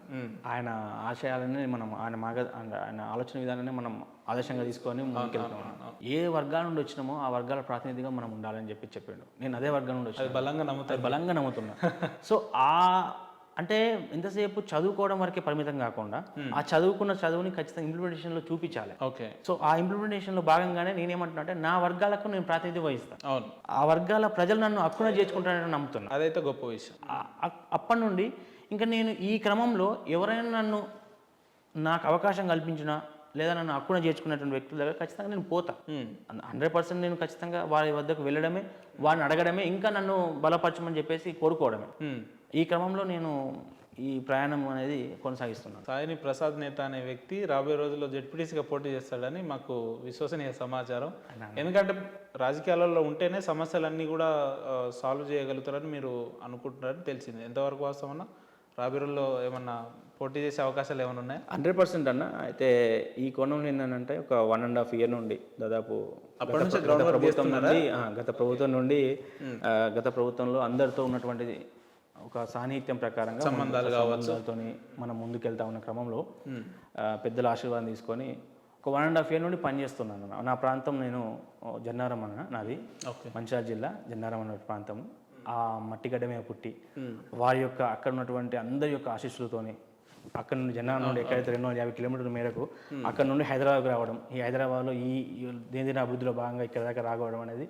ఆయన ఆశయాలని మనం ఆయన ఆలోచన విధానాన్ని మనం ఆదర్శంగా తీసుకొని ముందుకెళ్తాం. ఏ వర్గాల నుండి వచ్చినామో ఆ వర్గాల ప్రాతినిధిగా మనం ఉండాలని చెప్పిండు. నేను అదే వర్గం నుండి వచ్చి బలంగా నమ్ముతున్నా. సో అంటే ఎంతసేపు చదువుకోవడం వరకే పరిమితం కాకుండా ఆ చదువుకున్న చదువుని ఖచ్చితంగా ఇంప్లిమెంటేషన్లో చూపించాలి. సో ఆ ఇంప్లిమెంటేషన్లో భాగంగానే నేనేమంటున్నా అంటే నా వర్గాలకు నేను ప్రాతినిధ్యం వహిస్తాను. ఆ వర్గాల ప్రజలు నన్ను హక్కున చేర్చుకుంటానని నమ్ముతున్నా. అదైతే గొప్ప విషయం. అప్పటి నుండి ఇంకా నేను ఈ క్రమంలో ఎవరైనా నాకు అవకాశం కల్పించినా లేదా నన్ను హక్కున చేర్చుకున్నటువంటి వ్యక్తుల దగ్గర ఖచ్చితంగా నేను పోతా. 100% నేను ఖచ్చితంగా వారి వద్దకు వెళ్ళడమే, వారిని అడగడమే, ఇంకా నన్ను బలపరచమని చెప్పేసి కోరుకోవడమే. ఈ క్రమంలో నేను ఈ ప్రయాణం అనేది కొనసాగిస్తున్నాను. సాయిని ప్రసాద్ నేత అనే వ్యక్తి రాబోయే రోజుల్లో జెడ్పీటీసీగా పోటీ చేస్తాడని మాకు విశ్వసనీయ సమాచారం. ఎందుకంటే రాజకీయాలలో ఉంటేనే సమస్యలన్నీ కూడా సాల్వ్ చేయగలుగుతారని మీరు అనుకుంటున్నారని తెలిసింది. ఎంతవరకు వాస్తవన్నా రాబోయే రోజుల్లో ఏమన్నా పోటీ చేసే అవకాశాలు ఏమైనా ఉన్నాయా? 100% అన్న. అయితే ఈ కోణంలో ఏంటంటే ఒక 1.5 year నుండి దాదాపు గత ప్రభుత్వంలో అందరితో ఉన్నటువంటి ఒక సాన్నిహిత్యం ప్రకారంగా సంబంధాలతో మనం ముందుకెళ్తా ఉన్న క్రమంలో పెద్దల ఆశీర్వాదం తీసుకొని ఒక 1.5 year నుండి పనిచేస్తున్నాను. నా ప్రాంతం నేను జన్నారం అన్న, నాది మంచిర్యాల జిల్లా జన్నారం అనే ప్రాంతం. ఆ మట్టిగడ్డ మీద పుట్టి వారి యొక్క అక్కడ ఉన్నటువంటి అందరి యొక్క ఆశీస్సులతోని అక్కడ నుండి జన్నారం నుండి ఎక్కడైతే 250 kilometers మేరకు అక్కడ నుండి హైదరాబాద్కి రావడం, ఈ హైదరాబాద్లో ఈ దేనిదిన అభివృద్ధిలో భాగంగా ఇక్కడ దాకా రావడం అనేది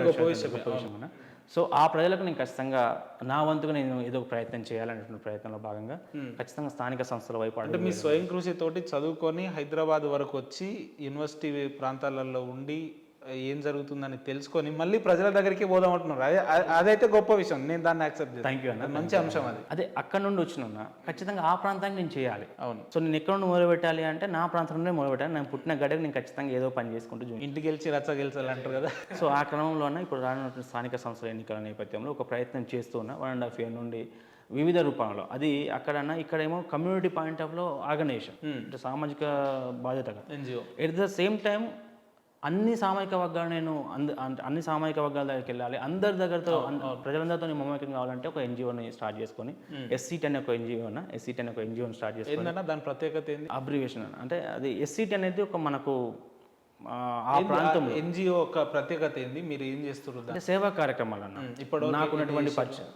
గొప్ప విషయం అన్న. సో ఆ ప్రజలకు నేను ఖచ్చితంగా నా వంతుగా నేను ఏదో ఒక ప్రయత్నం చేయాలనేటువంటి ప్రయత్నంలో భాగంగా ఖచ్చితంగా స్థానిక సంస్థల వైపు అంటే మీ స్వయం కృషితోటి చదువుకొని హైదరాబాద్ వరకు వచ్చి యూనివర్సిటీ ప్రాంతాలలో ఉండి ఏం జరుగుతుందని తెలుసుకొని మళ్ళీ ప్రజల దగ్గరికి పోదాం అంటున్నారు. అదైతే గొప్ప విషయం, నేను దాన్ని యాక్సెప్ట్ చేస్తాను. థ్యాంక్ యూ అన్న, మంచి అంశం అది. అదే అక్కడ నుండి వచ్చిన ఖచ్చితంగా ఆ ప్రాంతానికి నేను చేయాలి. అవును. సో నేను ఎక్కడ నుండి మొదలు పెట్టాలి అంటే నా ప్రాంతం నుండి మొదలు పెట్టాలి. నేను పుట్టిన గడ్డకి నేను ఖచ్చితంగా ఏదో పని చేసుకుంటూ ఇంటికి గెలిచి రచ్చ గెలిచాలి అంటారు కదా. సో ఆ క్రమంలోనే ఇప్పుడు రానున్న స్థానిక సంస్థల ఎన్నికల నేపథ్యంలో ఒక ప్రయత్నం చేస్తూ ఉన్నా 1.5 year నుండి వివిధ రూపంలో. అది అక్కడన్నా ఇక్కడేమో కమ్యూనిటీ పాయింట్ ఆఫ్ లో ఆర్గనైజేషన్ అంటే సామాజిక బాధ్యతగా NGO. At the same time అన్ని సామాజిక వర్గాలు నేను అన్ని సామాజిక వర్గాల దగ్గరికి వెళ్ళాలి, అందరి దగ్గరతో ప్రజలందరితో మమేకం కావాలంటే ఒక ఎన్జిఓని స్టార్ట్ చేసుకొని SC10 ఒక ఎన్జిఓని స్టార్ట్ చేసుకొని దాని ప్రత్యేకత ఏంది? అబ్రివేషన్ అంటే అది SC10 అనేది ఒక మనకు ఆ ప్రాంతం ఎన్జిఓ ఒక ప్రత్యేకత ఏంది, మీరు ఏం చేస్తున్నారు? అంటే సేవా కార్యక్రమాలు అన్న. ఇప్పుడు నాకున్నటువంటి పరిచయం,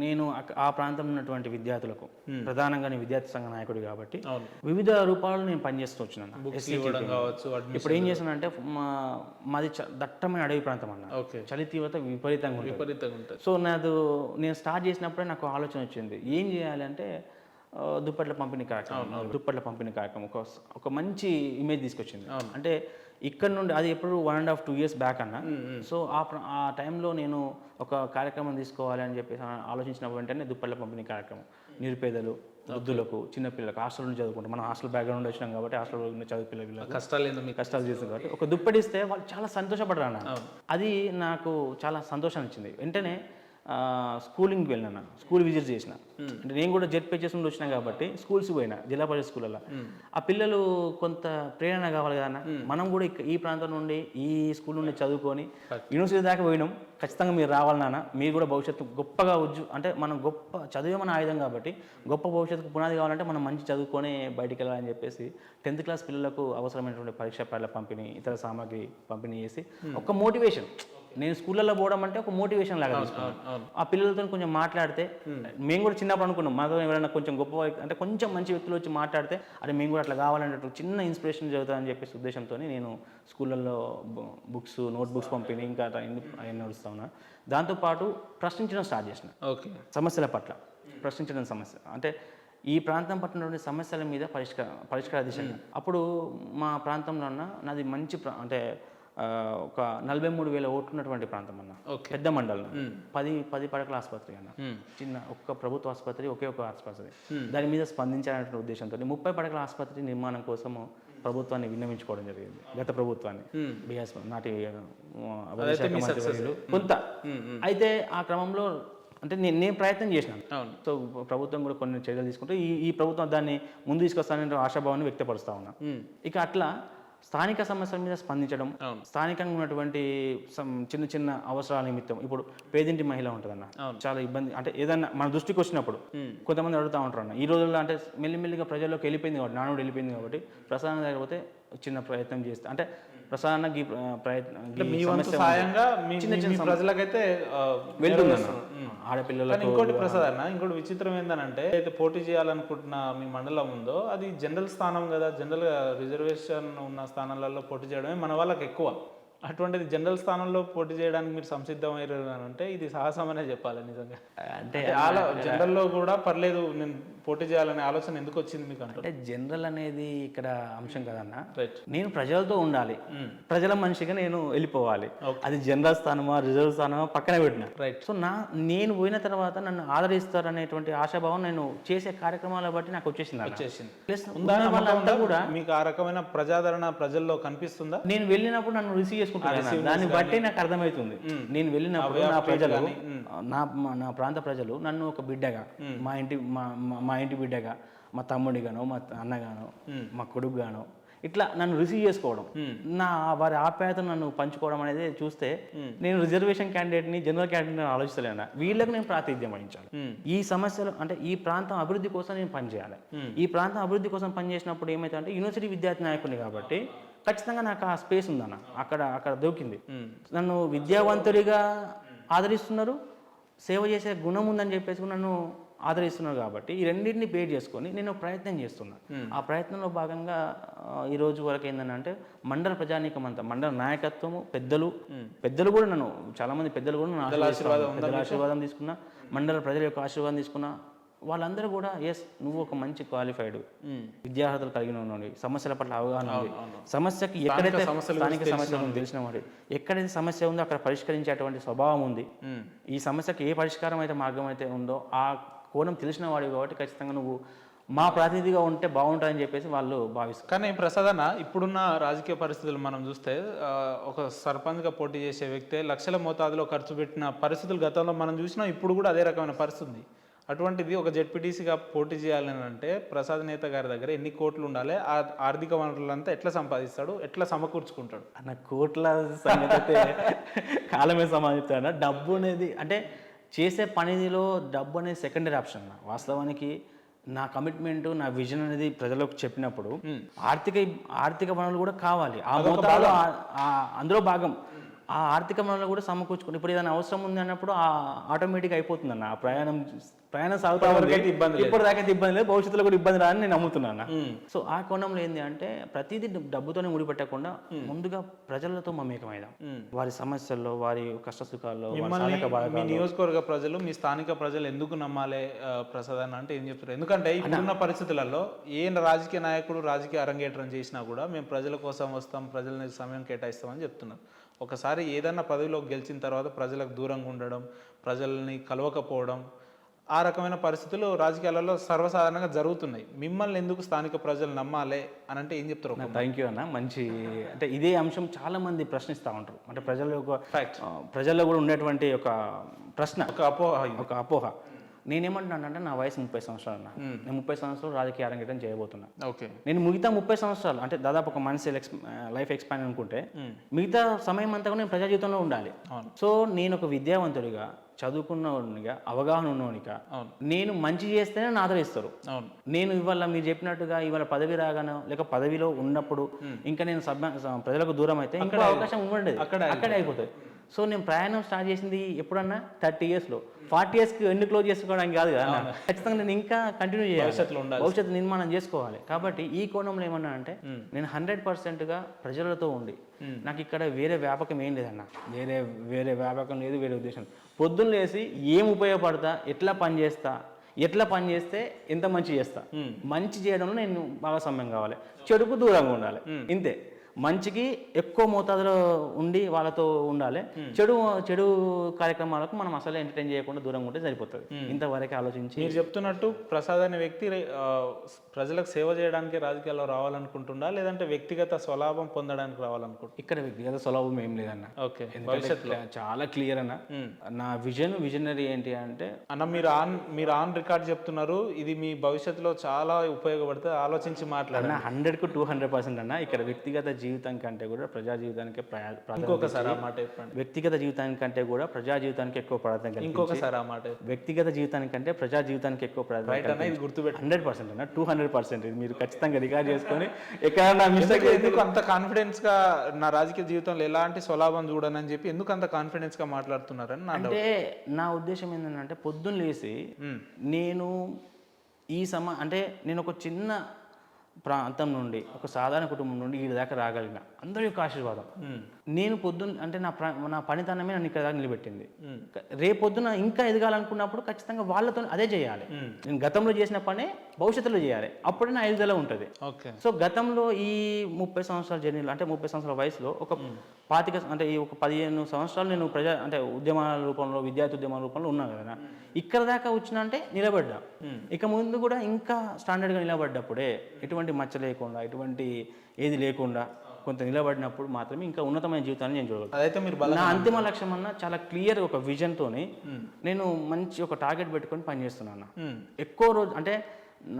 నేను ఆ ప్రాంతంలో ఉన్నటువంటి విద్యార్థులకు ప్రధానంగా నేను విద్యార్థి సంఘ నాయకుడు కాబట్టి వివిధ రూపాల్లో నేను పనిచేస్తూ వచ్చినాను. ఇప్పుడు ఏం చేశానంటే మాది దట్టమైన అడవి ప్రాంతం అన్న, చలి తీవ్రత విపరీతంగా ఉంటుంది. సో నేను స్టార్ట్ చేసినప్పుడే నాకు ఆలోచన వచ్చింది ఏం చేయాలి అంటే దుప్పట్ల పంపిణీ కార్యక్రమం ఒక మంచి ఇమేజ్ తీసుకొచ్చింది. అంటే ఇక్కడ నుండి అది ఎప్పుడు 1.5-2 years బ్యాక్ అన్న. సో ఆ టైంలో నేను ఒక కార్యక్రమం తీసుకోవాలి అని చెప్పేసి ఆలోచించిన వెంటనే దుప్పట్ల పంపిణీ కార్యక్రమం నిరుపేదలు, వృద్ధులకు, చిన్నపిల్లలకు, హాస్టల్ నుంచి చదువుకుంటాం, మనం హాస్టల్ బ్యాక్గ్రౌండ్ వచ్చినాం కాబట్టి హాస్టల్ చదువు పిల్లలకు కష్టాలు చేస్తాం కాబట్టి ఒక దుప్పటి ఇస్తే వాళ్ళు చాలా సంతోషపడరు అన్న. అది నాకు చాలా సంతోషాన్ని ఇచ్చింది. వెంటనే స్కూలింగ్కి వెళ్ళినా, స్కూల్ విజిట్ చేసిన. అంటే నేను కూడా జెడ్పీహెచ్ఎస్ నుండి వచ్చినా కాబట్టి స్కూల్స్కి పోయినా, జిల్లా పరిషత్ స్కూళ్ళలో. ఆ పిల్లలు కొంత ప్రేరణ కావాలి కదా, మనం కూడా ఈ ప్రాంతం నుండి ఈ స్కూల్ నుండి చదువుకొని యూనివర్సిటీ దాకా పోయినాం, ఖచ్చితంగా మీరు రావాలి నాన్న, మీరు కూడా భవిష్యత్తు గొప్పగా అంటే మనం గొప్ప చదివే మన ఆయుధం కాబట్టి గొప్ప భవిష్యత్తుకు పునాది కావాలంటే మనం మంచి చదువుకొని బయటికి వెళ్ళాలని చెప్పేసి 10th class పిల్లలకు అవసరమైనటువంటి పరీక్షా ప్యాడ్ల పంపిణీ, ఇతర సామాగ్రి పంపిణీ చేసి ఒక మోటివేషన్. నేను స్కూళ్ళల్లో పోవడం అంటే ఒక మోటివేషన్ లాగా తీసుకున్నాను. ఆ పిల్లలతో కొంచెం మాట్లాడితే, మేము కూడా చిన్నప్పుడు అనుకున్నాం మాతో ఎవరైనా కొంచెం గొప్ప అంటే కొంచెం మంచి వ్యక్తులు వచ్చి మాట్లాడితే అరే మేము కూడా అట్లా కావాలనేటట్టు చిన్న ఇన్స్పిరేషన్ చదువుతానని చెప్పేసి ఉద్దేశంతో నేను స్కూళ్ళల్లో బుక్స్, నోట్బుక్స్ పంపిణీ ఇంకా అవన్నీ నడుస్తా ఉన్నా. దాంతోపాటు ప్రశ్నించడం స్టార్ట్ చేసిన. సమస్యల పట్ల ప్రశ్నించడం, సమస్య అంటే ఈ ప్రాంతం పట్టినటువంటి సమస్యల మీద పరిష్కార దిశగా. అప్పుడు మా ప్రాంతంలో ఉన్న నాది మంచి అంటే ఒక 43,000 ఓట్లు ఉన్నటువంటి ప్రాంతం అన్న, పెద్ద మండలం, 10 పడకల ఆసుపత్రి అన్న, చిన్న ఒక్క ప్రభుత్వ ఆసుపత్రి, ఒకే ఒక ఆసుపత్రి. దాని మీద స్పందించాలనే ఉద్దేశంతో 30 పడకల ఆసుపత్రి నిర్మాణం కోసము ప్రభుత్వాన్ని విన్నవించుకోవడం జరిగింది. గత ప్రభుత్వాన్ని బీఆర్ఎస్ నాటి కొంత. అయితే ఆ క్రమంలో అంటే నేను ప్రయత్నం చేసినాను. సో ప్రభుత్వం కూడా కొన్ని చర్యలు తీసుకుంటే ఈ ప్రభుత్వం దాన్ని ముందు తీసుకొస్తాననే ఆశాభావాన్ని వ్యక్తపరుస్తా ఉన్నా. ఇక అట్లా స్థానిక సమస్యల మీద స్పందించడం, స్థానికంగా ఉన్నటువంటి చిన్న చిన్న అవసరాల నిమిత్తం. ఇప్పుడు పేదింటి మహిళ ఉంటుందన్న, చాలా ఇబ్బంది అంటే ఏదన్నా మన దృష్టికి వచ్చినప్పుడు కొంతమంది అడుగుతూ ఉంటారు అన్న. ఈ రోజుల్లో అంటే మెల్లిమెల్లిగా ప్రజల్లోకి వెళ్ళిపోయింది కాబట్టి, నానుడు వెళ్ళిపోయింది కాబట్టి ప్రసాదం లేకపోతే చిన్న ప్రయత్నం చేస్తే అంటే ప్రసాదానికి ప్రజలకైతే వెళ్తుందన్న. ఆడపిల్లలకు ఇంకోటి ప్రసాద్ అన్న, ఇంకోటి విచిత్రం ఏంటంటే అయితే పోటీ చేయాలనుకుంటున్న మీ మండలం ఉందో అది జనరల్ స్థానం కదా, జనరల్ రిజర్వేషన్ ఉన్న స్థానాలలో పోటీ చేయడమే మన వాళ్ళకి ఎక్కువ. అటువంటిది జనరల్ స్థానంలో పోటీ చేయడానికి మీరు సంసిద్ధమయ్యారు అంటే ఇది సాహసం అనే చెప్పాలి నిజంగా. అంటే జనరల్లో కూడా పర్లేదు, నేను పోటీ చేయాలనే ఆలోచన ఎందుకు వచ్చింది మీకు అంటారు? అంటే జనరల్ అనేది ఇక్కడ అంశం కదన్న. రైట్. నేను ప్రజలతో ఉండాలి, ప్రజల మనిషిగా నేను వెళ్ళిపోవాలి. అది జనరల్ స్థానమా రిజర్వ్ స్థానమా పక్కన పెట్టిన. రైట్. సో నేను పోయిన తర్వాత నన్ను ఆదరిస్తారు అనేటువంటి ఆశాభావం నేను చేసే కార్యక్రమాల బట్టి నాకు వచ్చేసింది. ప్లస్ వాళ్ళంతా కూడా మీకు ఆ రకమైన ప్రజాదరణ ప్రజల్లో కనిపిస్తుందా? నేను వెళ్ళినప్పుడు నన్ను రిసీవ్ చేసుకుంటాను, దాన్ని బట్టి నాకు అర్థమవుతుంది. నేను వెళ్ళినప్పుడు నా ప్రజలు, నా ప్రాంత ప్రజలు నన్ను ఒక బిడ్డగా, మా ఇంటి బిడ్డగా, మా తమ్ముడిగానో, మా అన్నగానో, మా కొడుకుగానో ఇట్లా నన్ను రిసీవ్ చేసుకోవడం, వారి ఆప్యాయతను నన్ను పంచుకోవడం అనేది చూస్తే నేను రిజర్వేషన్ క్యాండిడేట్ని, జనరల్ క్యాండిడేట్ని ఆలోచిస్తలేనా, వీళ్ళకి నేను ప్రాతినిధ్యం వహించాలి. ఈ సమస్యలు అంటే ఈ ప్రాంతం అభివృద్ధి కోసం నేను పనిచేయాలి. ఈ ప్రాంతం అభివృద్ధి కోసం పనిచేసినప్పుడు ఏమైతే యూనివర్సిటీ విద్యార్థి నాయకుడిని కాబట్టి ఖచ్చితంగా నాకు ఆ స్పేస్ ఉందన్న, అక్కడ దొరికింది. నన్ను విద్యావంతుడిగా ఆదరిస్తున్నారు, సేవ చేసే గుణం ఉందని చెప్పేసి నన్ను ఆదరిస్తున్నారు. కాబట్టి ఈ రెండింటిని పే చేసుకొని నేను ప్రయత్నం చేస్తున్నాను. ఆ ప్రయత్నంలో భాగంగా ఈ రోజు వరకు ఏంటంటే మండల ప్రజానీకం అంతా, మండల నాయకత్వము, పెద్దలు కూడా నన్ను, చాలా మంది పెద్దలు కూడా నన్ను ఆశీర్వాదం తీసుకున్నా, మండల ప్రజల యొక్క ఆశీర్వాదం తీసుకున్నా. వాళ్ళందరూ కూడా ఎస్ నువ్వు ఒక మంచి క్వాలిఫైడ్ విద్యార్హతలు కలిగిన ఉన్నది, సమస్యల పట్ల అవగాహన ఉంది, సమస్యకి ఎక్కడైతే స్థానిక సమస్యలు తెలిసిన వాడు, ఎక్కడైతే సమస్య ఉందో అక్కడ పరిష్కరించేటువంటి స్వభావం ఉంది, ఈ సమస్యకి ఏ పరిష్కారం అయితే మార్గం అయితే ఉందో ఆ కోణం తెలిసిన వాడు కాబట్టి ఖచ్చితంగా నువ్వు మా ప్రాతినిధిగా ఉంటే బాగుంటుందని చెప్పేసి వాళ్ళు భావిస్తారు. కానీ ప్రసాద్ అన్న, ఇప్పుడున్న రాజకీయ పరిస్థితులు మనం చూస్తే ఒక సర్పంచ్గా పోటీ చేసే వ్యక్తే లక్షల మోతాదులో ఖర్చు పెట్టిన పరిస్థితులు గతంలో మనం చూసినాం, ఇప్పుడు కూడా అదే రకమైన పరిస్థితి ఉంది. అటువంటిది ఒక జెడ్పీటీసీగా పోటీ చేయాలని అంటే ప్రసాద్ నేత గారి దగ్గర ఎన్ని కోట్లు ఉండాలి, ఆర్థిక వనరులంతా ఎట్లా సంపాదిస్తాడు, ఎట్లా సమకూర్చుకుంటాడు? అన్న కోట్ల సంగతి అయితే కాలమే సమాధిస్తాడు. డబ్బు అనేది అంటే చేసే పనిలో డబ్బు అనేది సెకండరీ ఆప్షన్. వాస్తవానికి నా కమిట్మెంట్, నా విజన్ అనేది ప్రజలకు చెప్పినప్పుడు ఆర్థిక వనరులు కూడా కావాలి, ఆ మోతాదులో అందులో భాగం. ఆ ఆర్థిక వనరులు కూడా సమకూర్చుకుని ఇప్పుడు ఏదైనా అవసరం ఉంది అన్నప్పుడు ఆటోమేటిక్ అయిపోతుంది అన్న. ప్రయాణం సాగుతా ఇప్పుడు దాకా ఇబ్బంది లేదు, భవిష్యత్తులో కూడా ఇబ్బంది రాని నేను నమ్ముతున్నాను. సో ఆ కోణంలో ఏంటి అంటే ప్రతిదీ డబ్బుతోనే ముడిపెట్టకుండా ముందుగా ప్రజలతో మమేకమైదాం, వారి సమస్యల్లో, వారి కష్ట సుఖాల్లో. మీ నియోజకవర్గ ప్రజలు, మీ స్థానిక ప్రజలు ఎందుకు నమ్మాలి ప్రసాద్ అన్న అంటే ఏం చెప్తారు? ఎందుకంటే ఇప్పుడున్న పరిస్థితులలో ఏ రాజకీయ నాయకుడు రాజకీయ అరంగేట్రం చేసినా కూడా మేము ప్రజల కోసం వస్తాం, ప్రజలని సమయం కేటాయిస్తామని చెప్తున్నారు. ఒకసారి ఏదన్నా పదవిలోకి గెలిచిన తర్వాత ప్రజలకు దూరంగా ఉండడం, ప్రజల్ని కలవకపోవడం, ఆ రకమైన పరిస్థితులు రాజకీయాలలో సర్వసాధారణంగా జరుగుతున్నాయి. మిమ్మల్ని ఎందుకు స్థానిక ప్రజలు నమ్మాలి అని అంటే ఏం చెప్తారు? థ్యాంక్ యూ అన్న. మంచి అంటే ఇదే అంశం చాలా మంది ప్రశ్నిస్తూ ఉంటారు. అంటే ప్రజల్లో కూడా ఉండేటువంటి ఒక ప్రశ్న, ఒక అపోహ. నేనేమంటున్నానంటే నా వయసు 30 సంవత్సరాలు అన్న. నేను 30 సంవత్సరాలు రాజకీయ అరంగేటం చేయబోతున్నా. నేను మిగతా 30 సంవత్సరాలు అంటే దాదాపు ఒక మనిషి లైఫ్ ఎక్స్పాండ్ అనుకుంటే మిగతా సమయం అంతా కూడా నేను ప్రజా జీవితంలో ఉండాలి. సో నేను ఒక విద్యావంతుడిగా, చదువుకున్నవాడిగా, అవగాహన ఉన్నవాడిగా నేను మంచి చేస్తేనే నన్ను ఆదరిస్తారు. నేను ఇవాళ మీరు చెప్పినట్టుగా ఇవాళ పదవి రాగానో లేక పదవిలో ఉన్నప్పుడు ఇంకా నేను ప్రజలకు దూరం అయితే ఇంకా అవకాశం ఉండేది, అక్కడే అయిపోతుంది. సో నేను ప్రయాణం స్టార్ట్ చేసింది ఎప్పుడన్నా 30 yearsలో, 40 yearsకి ఎన్ని క్లోజ్ చేసుకోవడానికి కాదు కదా. ఖచ్చితంగా నేను ఇంకా కంటిన్యూ చేయాలి, భవిష్యత్తు నిర్మాణం చేసుకోవాలి. కాబట్టి ఈ కోణంలో ఏమన్నా అంటే నేను 100%గా ప్రజలతో ఉండి, నాకు ఇక్కడ వేరే వ్యాపకం ఏం లేదన్న, వేరే వ్యాపకం లేదు, వేరే ఉద్దేశం. పొద్దున్న లేసి ఏం ఉపయోగపడతా, ఎట్లా పనిచేస్తే ఎంత మంచి చేస్తా, మంచి చేయడంలో నేను భాగస్వామ్యం కావాలి, చెడుకు దూరంగా ఉండాలి, ఇంతే. మంచికి ఎక్కువ మోతాదులో ఉండి వాళ్ళతో ఉండాలి, చెడు కార్యక్రమాలకు మనం అసలు ఎంటర్టైన్ చేయకుండా దూరంగా ఉంటే సరిపోతుంది. ఇంతవరకు ఆలోచించి మీరు చెప్తున్నట్టు ప్రసాద్ అనే వ్యక్తి ప్రజలకు సేవ చేయడానికి రాజకీయాల్లో రావాలనుకుంటుండా, లేదంటే వ్యక్తిగత స్వలాభం పొందడానికి రావాలనుకుంటున్నా? ఇక్కడ వ్యక్తిగత స్వలాభం ఏం లేదన్న. ఓకే, చాలా క్లియర్ అన్న. నా విజనరీ ఏంటి అంటే అన్న, మీరు ఆన్ రికార్డ్ చెప్తున్నారు, ఇది మీ భవిష్యత్తులో చాలా ఉపయోగపడుతుంది, ఆలోచించి మాట్లాడారు. 100కు 200% అన్న. ఇక్కడ వ్యక్తిగత జీవితం కంటే కూడా ప్రజా జీవితానికి వ్యక్తిగత జీవితానికంటే కూడా ప్రజా జీవితానికి ఎక్కువ ప్రాధాన్యత. ఇంకొకసారి ఆ మాట, వ్యక్తిగత జీవితానికంటే ప్రజా జీవితానికి ఎక్కువ ప్రాధాన్యత. 100% అన్న, 200%. ఇది మీరు ఖచ్చితంగా రికార్డ్ చేసుకొని ఎక్కడన్నా మిస్టేక్. ఎందుకు అంత కాన్ఫిడెన్స్ గా నా రాజకీయ జీవితంలో ఎలాంటి స్వలాభం చూడనని చెప్పి ఎందుకు అంత కాన్ఫిడెన్స్ గా మాట్లాడుతున్నారని అంటే నా ఉద్దేశం ఏంటంటే పొద్దున్న లేసి నేను అంటే నేను ఒక చిన్న ప్రాంతం నుండి ఒక సాధారణ కుటుంబం నుండి ఈ దాకా రాగలిగిన అందరి యొక్క ఆశీర్వాదం. నేను పొద్దున్న అంటే నా పనితనమే నన్ను ఇక్కడ దాకా నిలబెట్టింది. రేపొద్దున ఇంకా ఎదగాలనుకున్నప్పుడు ఖచ్చితంగా వాళ్ళతో అదే చేయాలి. నేను గతంలో చేసిన పనే భవిష్యత్తులో చేయాలి, అప్పుడే నా ఎదుగుదల ఉంటుంది. ఓకే. సో గతంలో ఈ 30 సంవత్సరాల జర్నీలో అంటే 30 సంవత్సరాల వయసులో ఒక 25 అంటే ఈ ఒక 15 సంవత్సరాలు నేను అంటే ఉద్యమాల రూపంలో విద్యార్థి ఉద్యమాల రూపంలో ఉన్నాను కదా. ఇక్కడ దాకా వచ్చిన అంటే నిలబడ్డా. ఇక ముందు కూడా ఇంకా స్టాండర్డ్గా నిలబడ్డప్పుడే ఎటువంటి మచ్చ లేకుండా ఎటువంటి ఏది లేకుండా కొంత నిలబడినప్పుడు మాత్రమే ఇంకా ఉన్నతమైన జీవితాన్ని నేను చూడగలను. అదైతే మీరు నా అంతిమ లక్ష్యం అన్న చాలా క్లియర్ ఒక విజన్తోని నేను మంచి ఒక టార్గెట్ పెట్టుకొని పనిచేస్తున్నాను. ఎక్కువ రోజు అంటే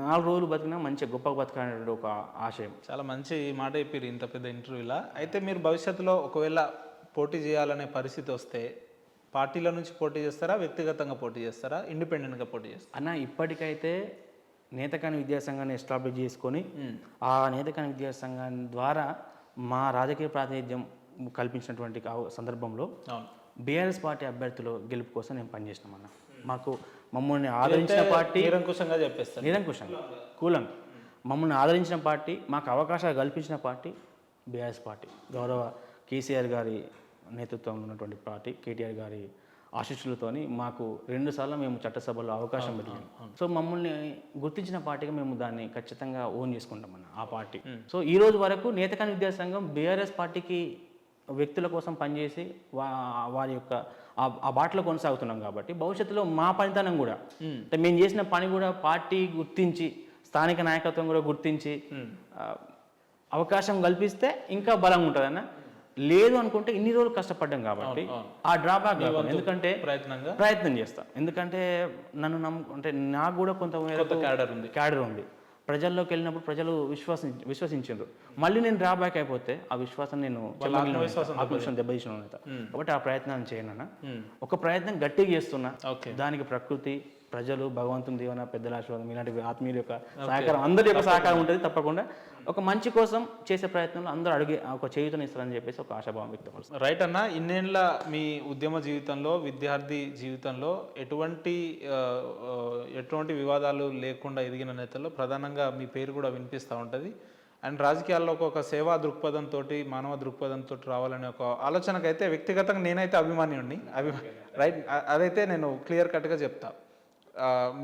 4 రోజులు బతికినా మంచిగా గొప్ప బతకాలనే ఒక ఆశయం. చాలా మంచి మాట చెప్పారు ఇంత పెద్ద ఇంటర్వ్యూలా. అయితే మీరు భవిష్యత్తులో ఒకవేళ పోటీ చేయాలనే పరిస్థితి వస్తే పార్టీల నుంచి పోటీ చేస్తారా, వ్యక్తిగతంగా పోటీ చేస్తారా, ఇండిపెండెంట్గా పోటీ చేస్తారా? అన్న ఇప్పటికైతే నేతకాని విద్యాసంఘాన్ని ఎస్టాబ్లిష్ చేసుకొని ఆ నేతకాని విద్యాసంఘాన్ని ద్వారా మా రాజకీయ ప్రాతినిధ్యం కల్పించినటువంటి సందర్భంలో బీఆర్ఎస్ పార్టీ అభ్యర్థుల గెలుపు కోసం నేను పనిచేసినామన్న. మమ్మల్ని ఆదరించిన పార్టీ నిరంకుశంగా చెప్పేస్తాను, నిరంకుశంగా కూలంగా మమ్మల్ని ఆదరించిన పార్టీ, మాకు అవకాశాలు కల్పించిన పార్టీ బీఆర్ఎస్ పార్టీ. గౌరవ కేసీఆర్ గారి నేతృత్వంలో ఉన్నటువంటి పార్టీ, కేటీఆర్ గారి ఆశీస్సులతోని మాకు 2 సార్లు మేము చట్టసభలో అవకాశం పెట్టాము. సో మమ్మల్ని గుర్తించిన పార్టీగా మేము దాన్ని ఖచ్చితంగా ఓన్ చేసుకుంటామన్న ఆ పార్టీ. సో ఈ రోజు వరకు నేతకాని విద్యాసంఘం బీఆర్ఎస్ పార్టీకి వ్యక్తుల కోసం పనిచేసి వారి యొక్క ఆ బాటలో కొనసాగుతున్నాం కాబట్టి భవిష్యత్తులో మా పనితనం కూడా అంటే మేము చేసిన పని కూడా పార్టీ గుర్తించి స్థానిక నాయకత్వం కూడా గుర్తించి అవకాశం కల్పిస్తే ఇంకా బలంగా ఉంటుంది అన్న. లేదు అనుకుంటే ఇన్ని రోజులు కష్టపడ్డాం కాబట్టి ఆ డ్రాబ్యాక్ కాకుండా ఎందుకంటే ప్రయత్నం చేస్తాం. ఎందుకంటే నన్ను అంటే నాకు కూడా కొంత క్యాడర్ ఉంది. ప్రజల్లోకి వెళ్ళినప్పుడు ప్రజలు విశ్వసించారు. మళ్ళీ నేను డ్రాబ్యాక్ అయిపోతే ఆ విశ్వాసం నేను ఆత్మవిశ్వాసం దెబ్బతీసిన కాబట్టి ఆ ప్రయత్నాన్ని చేయనన్నా. ఒక ప్రయత్నం గట్టిగా చేస్తున్నా. దానికి ప్రకృతి, ప్రజలు, భగవంతుని దీవెన, పెద్దల ఆశీర్వాదం, ఇలాంటి ఆత్మీయుల యొక్క సహకారం, అందరి యొక్క సహకారం ఉంటుంది. తప్పకుండా ఒక మంచి కోసం చేసే ప్రయత్నంలో అందరూ అడిగే ఒక చేయుతని ఇస్తారని చెప్పేసి ఒక ఆశాభావం వ్యక్తపరుస్తుంది. రైట్ అన్న, ఇన్నేళ్ళ మీ ఉద్యమ జీవితంలో, విద్యార్థి జీవితంలో ఎటువంటి వివాదాలు లేకుండా ఎదిగిన నేతల్లో ప్రధానంగా మీ పేరు కూడా వినిపిస్తూ ఉంటుంది. అండ్ రాజకీయాల్లో ఒక సేవా దృక్పథంతో, మానవ దృక్పథంతో రావాలనే ఒక ఆలోచనకైతే వ్యక్తిగతంగా నేనైతే అభిమానిని. రైట్, అదైతే నేను క్లియర్ కట్గా చెప్తా.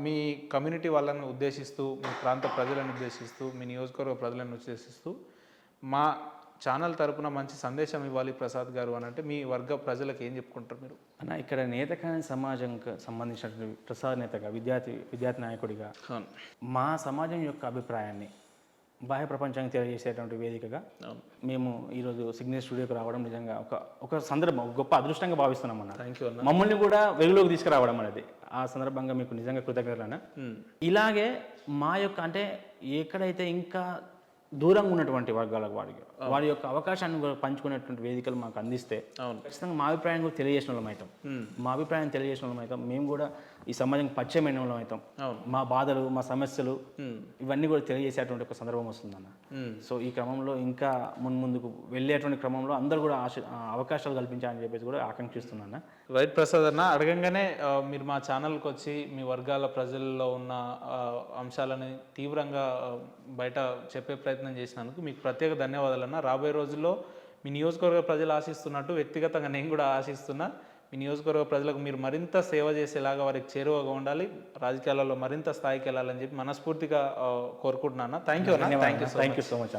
మీ కమ్యూనిటీ వాళ్ళని ఉద్దేశిస్తూ, మీ ప్రాంత ప్రజలను ఉద్దేశిస్తూ, మీ నియోజకవర్గ ప్రజలను ఉద్దేశిస్తూ మా ఛానల్ తరపున మంచి సందేశం ఇవ్వాలి ప్రసాద్ గారు అని అంటే మీ వర్గ ప్రజలకు ఏం చెప్పుకుంటారు మీరు? అన్న ఇక్కడ నేతకాని సమాజంకి సంబంధించినటువంటి ప్రసాద్ నేతగా, విద్యార్థి నాయకుడిగా మా సమాజం యొక్క అభిప్రాయాన్ని బాహ్య ప్రపంచానికి తెలియజేసేటువంటి వేదికగా మేము ఈరోజు సిగ్నల్ స్టూడియోకి రావడం నిజంగా ఒక సందర్భం, ఒక గొప్ప అదృష్టంగా భావిస్తున్నాం అన్న. మమ్మల్ని కూడా వెలుగులోకి తీసుకురావడం అనేది ఆ సందర్భంగా మీకు నిజంగా కృతజ్ఞతలన్న. ఇలాగే మా యొక్క అంటే ఎక్కడైతే ఇంకా దూరంగా ఉన్నటువంటి వర్గాలకు వారి యొక్క అవకాశాన్ని పంచుకునేటువంటి వేదికలు మాకు అందిస్తే ఖచ్చితంగా మా అభిప్రాయం కూడా తెలియజేసిన వాళ్ళం అవుతాం. మా అభిప్రాయం తెలియజేసిన వాళ్ళం అవుతాం. మేము కూడా ఈ సమాజంకి పరిచయమైన వాళ్ళం అవుతాం. మా బాధలు, మా సమస్యలు ఇవన్నీ కూడా తెలియజేసేటువంటి ఒక సందర్భం వస్తుందన్న. సో ఈ క్రమంలో ఇంకా ముందుకు వెళ్ళేటువంటి క్రమంలో అందరూ కూడా అవకాశాలు కల్పించాలని చెప్పేసి కూడా ఆకాంక్షిస్తున్నాను. రైట్ ప్రసాద్ అన్న, అడగంగానే మీరు మా ఛానల్కి వచ్చి మీ వర్గాల ప్రజల్లో ఉన్న అంశాలని తీవ్రంగా బయట చెప్పే ప్రయత్నం చేసినందుకు మీకు ప్రత్యేక ధన్యవాదాలు అన్న. రాబోయే రోజుల్లో మీ నియోజకవర్గ ప్రజలు ఆశిస్తున్నట్టు వ్యక్తిగతంగా నేను కూడా ఆశిస్తున్నా. మీ నియోజకవర్గ ప్రజలకు మీరు మరింత సేవ చేసేలాగా, వారికి చేరువగా ఉండాలి, రాజకీయాలలో మరింత స్థాయికి వెళ్ళాలని చెప్పి మనస్ఫూర్తిగా కోరుకుంటున్నాను. థ్యాంక్ యూ అన్న. Thank you so much.